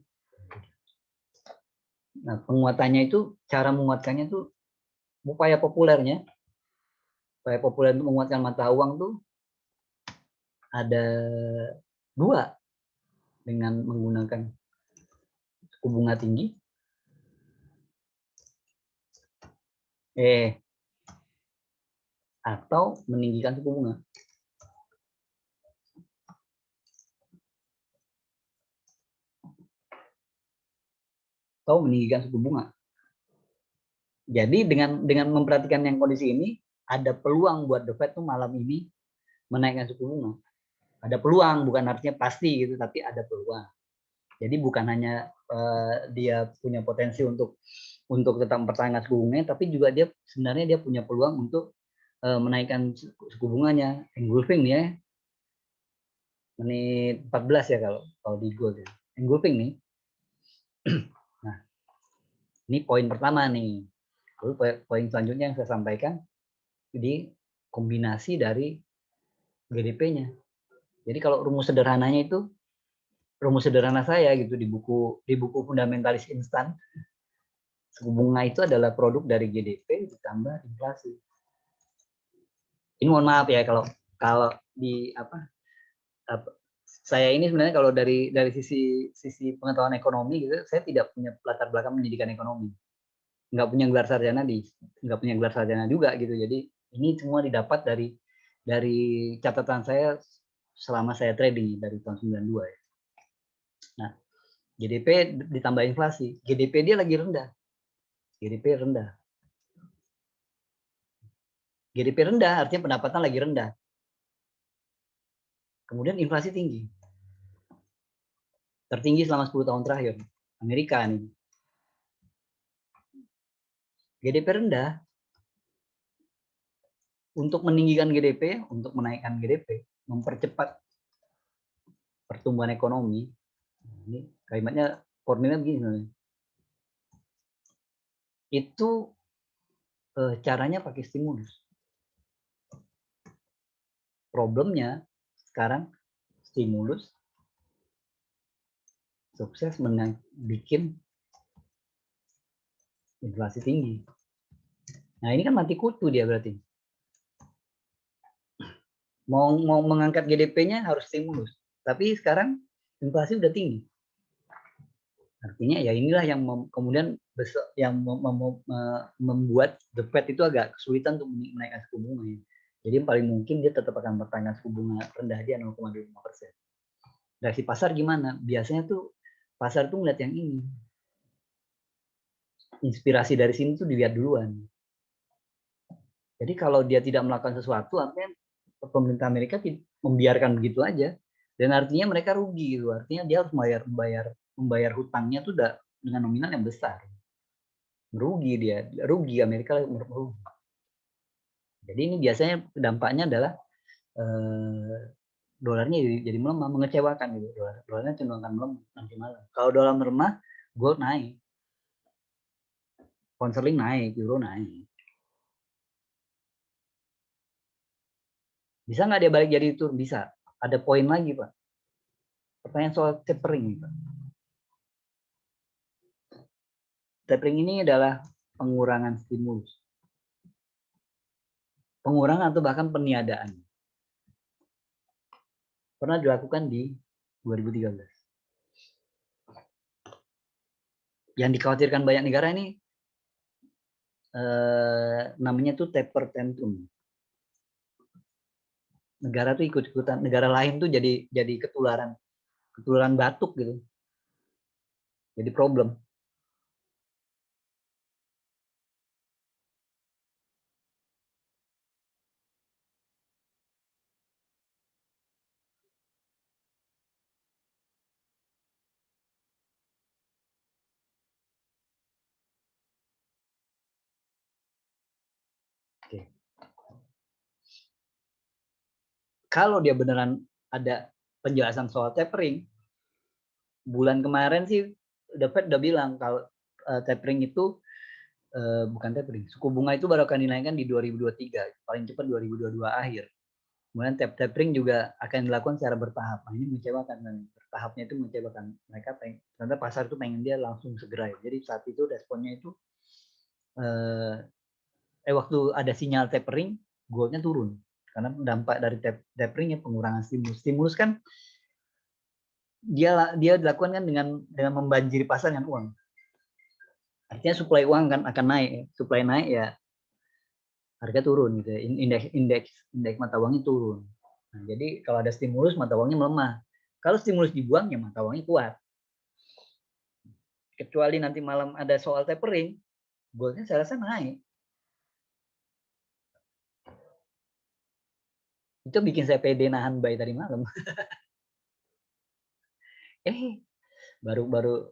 Nah, penguatannya itu, cara menguatkannya itu upaya populer untuk menguatkan mata uang tuh ada 2, dengan menggunakan suku bunga tinggi, atau meninggikan suku bunga. Atau meninggikan suku bunga. Jadi dengan memperhatikan yang kondisi ini, ada peluang buat The Fed tuh malam ini menaikkan suku bunga. Ada peluang, bukan artinya pasti gitu, tapi ada peluang. Jadi bukan hanya dia punya potensi untuk tetap mempertahankan suku bunganya, tapi juga dia sebenarnya dia punya peluang untuk menaikkan suku bunganya. Engulfing nih ya, menit 14 ya kalau di goal ya. Engulfing nih. Nah, ini poin pertama nih. Lalu poin selanjutnya yang saya sampaikan, di kombinasi dari GDP-nya. Jadi kalau rumus sederhananya itu, rumus sederhana saya gitu di buku fundamentalis instan, suku bunga itu adalah produk dari GDP ditambah inflasi. Ini mohon maaf ya kalau di saya ini sebenarnya kalau dari sisi pengetahuan ekonomi gitu, saya tidak punya latar belakang pendidikan ekonomi, nggak punya gelar sarjana juga gitu. Jadi ini semua didapat dari catatan saya selama saya trading dari tahun 92 ya. Nah, GDP ditambah inflasi, GDP dia lagi rendah. GDP rendah. GDP rendah artinya pendapatan lagi rendah. Kemudian inflasi tinggi. Tertinggi selama 10 tahun terakhir. Amerika nih. GDP rendah. Untuk meninggikan GDP, untuk menaikkan GDP, mempercepat pertumbuhan ekonomi. Ini kalimatnya, formulanya begini. Itu caranya pakai stimulus. Problemnya sekarang stimulus sukses bikin inflasi tinggi. Nah ini kan mati kutu dia berarti. Mau mengangkat GDP-nya harus stimulus. Tapi sekarang inflasi udah tinggi. Artinya ya inilah yang kemudian yang membuat The Fed itu agak kesulitan untuk menaikkan suku bunga. Jadi paling mungkin dia tetap akan bertahan suku bunga rendah dia 0,25%. Dari pasar gimana? Biasanya tuh pasar tuh ngeliat yang ini. Inspirasi dari sini tuh dilihat duluan. Jadi kalau dia tidak melakukan sesuatu, artinya pemerintah Amerika membiarkan begitu aja, dan artinya mereka rugi gitu. Artinya dia harus membayar hutangnya tuh dengan nominal yang besar. Rugi Amerika merugi. Jadi ini biasanya dampaknya adalah dolarnya jadi melemah, mengecewakan gitu. Dolarnya cenderung akan melemah nanti malam. Kalau dolar melemah, gold naik, pound sterling naik, euro naik. Bisa nggak dia balik jadi itu? Bisa. Ada poin lagi, Pak. Pertanyaan soal tapering, Pak. Tapering ini adalah pengurangan stimulus. Pengurangan atau bahkan peniadaan. Pernah dilakukan di 2013. Yang dikhawatirkan banyak negara ini namanya tuh taper tantrum. Negara tuh ikut-ikutan, negara lain tuh jadi ketularan batuk gitu. Jadi problem. Oke. Kalau dia beneran ada penjelasan soal tapering, bulan kemarin sih The Fed udah bilang kalau tapering itu bukan tapering, suku bunga itu baru akan dinaikkan di 2023, paling cepat 2022 akhir. Kemudian tapering juga akan dilakukan secara bertahap. Nah, ini mengecewakan, bertahapnya itu mengecewakan. Mereka ternyata pasar itu pengen dia langsung segera. Jadi saat itu responnya itu waktu ada sinyal tapering, goldnya turun karena dampak dari taperingnya pengurangan stimulus. Stimulus kan dia dilakukan kan dengan membanjiri pasar dengan uang. Artinya suplai uang kan akan naik. Suplai naik ya harga turun gitu. Indeks mata uangnya turun. Nah, jadi kalau ada stimulus mata uangnya melemah. Kalau stimulus dibuang ya mata uangnya kuat. Kecuali nanti malam ada soal tapering, goldnya saya rasa naik. Itu bikin saya pede nahan buy tadi malam. Baru-baru,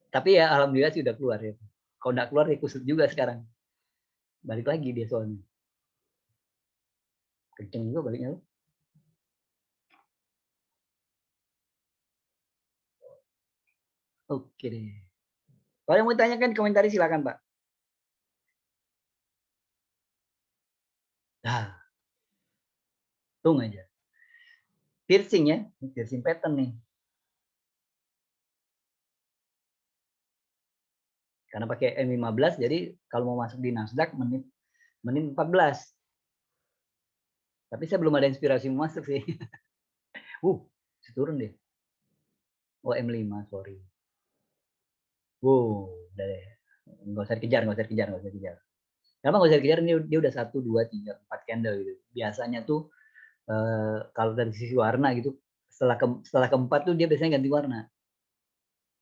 tapi ya alhamdulillah sih udah keluar ya. Kalau nggak keluar ya kusut juga sekarang. Balik lagi dia soalnya. Kenceng juga baliknya. Oke deh. Kalau yang mau tanyakan komentari silakan Pak. Nah, tung aja. Piercing ya, piercing pattern nih. Karena pakai M15, jadi kalau mau masuk di Nasdaq menit 14. Tapi saya belum ada inspirasi mau masuk sih. Turun deh. Oh M5, sorry. Udah deh. Nggak usah dikejar, nggak usah dikejar, nggak usah dikejar. Kenapa nggak usah dikejar? Ini dia udah 1, 2, 3, 4 candle gitu. Biasanya tuh kalau dari sisi warna gitu, setelah keempat tuh dia biasanya ganti warna.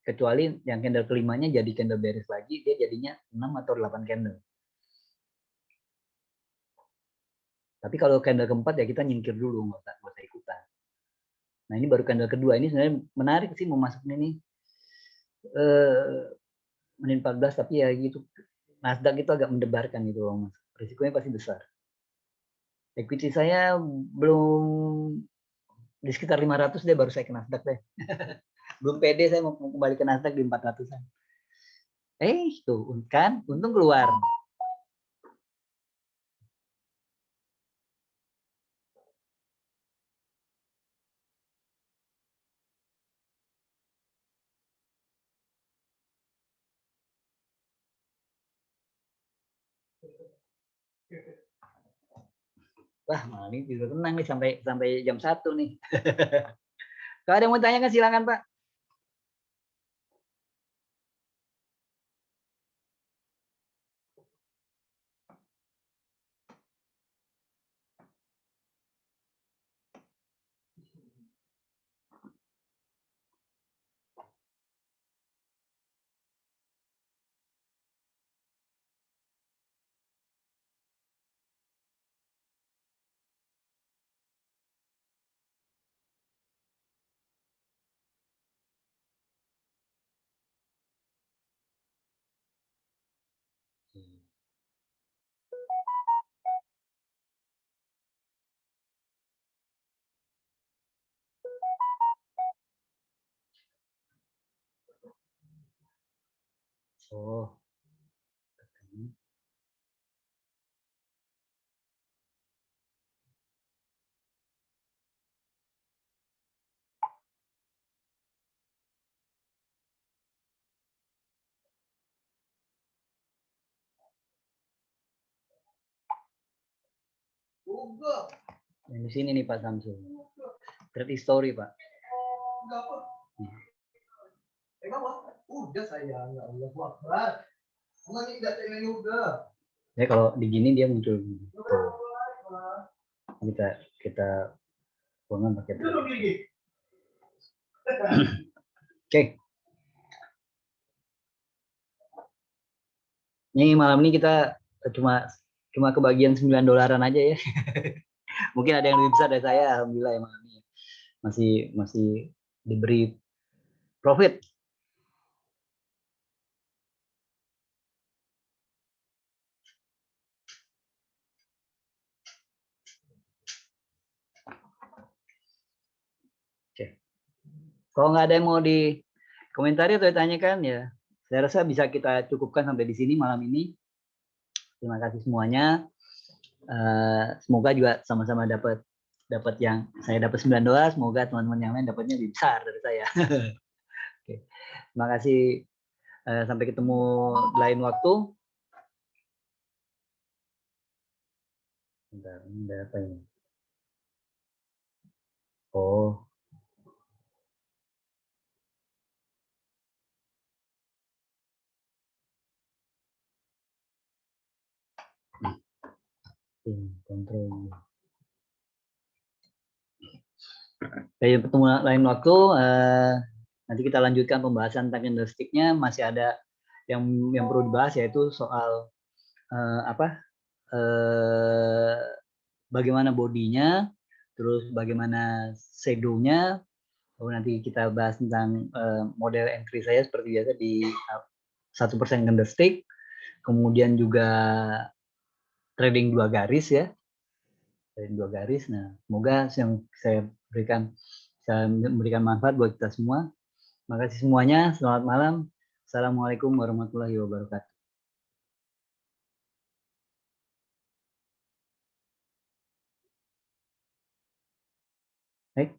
Kecuali yang candle kelimanya jadi candle bearish lagi, dia jadinya 6 atau 8 candle. Tapi kalau candle keempat ya kita nyingkir dulu, nggak usah ikutan. Nah ini baru candle kedua, ini sebenarnya menarik sih mau masuk ini. Menit 14, tapi ya gitu. Nasdaq itu agak mendebarkan gitu loh mas. Risikonya pasti besar. Equity saya belum di sekitar 500 deh, baru saya ke Nasdaq deh. Belum pede saya mau kembali ke Nasdaq di 400-an. Tuh kan, untung keluar. Wah, malam ini tidur tenang nih sampai jam 1 nih. Kalau ada yang mau tanya kan silakan Pak. Oh. Yang di sini nih Pak Samsul. Trade history Pak. Udah sayang, ya Allah Akbar. Ya kalau di gini dia muncul. Kita buangan pakai. Oke. Ini malam ini kita cuma kebagian $9 aja ya. Mungkin ada yang lebih besar dari saya, alhamdulillah ya malam ini. Masih diberi profit. Oke. Kalau nggak ada yang mau di komentari atau ditanyakan ya, saya rasa bisa kita cukupkan sampai di sini malam ini. Terima kasih semuanya. Semoga juga sama-sama dapat yang saya dapat $9. Semoga teman-teman yang lain dapatnya lebih besar dari saya. Oke. Terima kasih. Sampai ketemu lain waktu. Bentar, ini ada apa ini? Oh. Kontrol. Jadi ketemu lain waktu. Nanti kita lanjutkan pembahasan tentang candlestick-nya. Masih ada yang perlu dibahas, yaitu soal bagaimana bodinya, terus bagaimana shadow-nya, nanti kita bahas tentang model entry saya seperti biasa di 1% candlestick, kemudian juga trading 2 garis ya, trading 2 garis. Nah, semoga yang saya berikan bisa memberikan manfaat buat kita semua. Makasih semuanya, selamat malam. Assalamualaikum warahmatullahi wabarakatuh. Baik.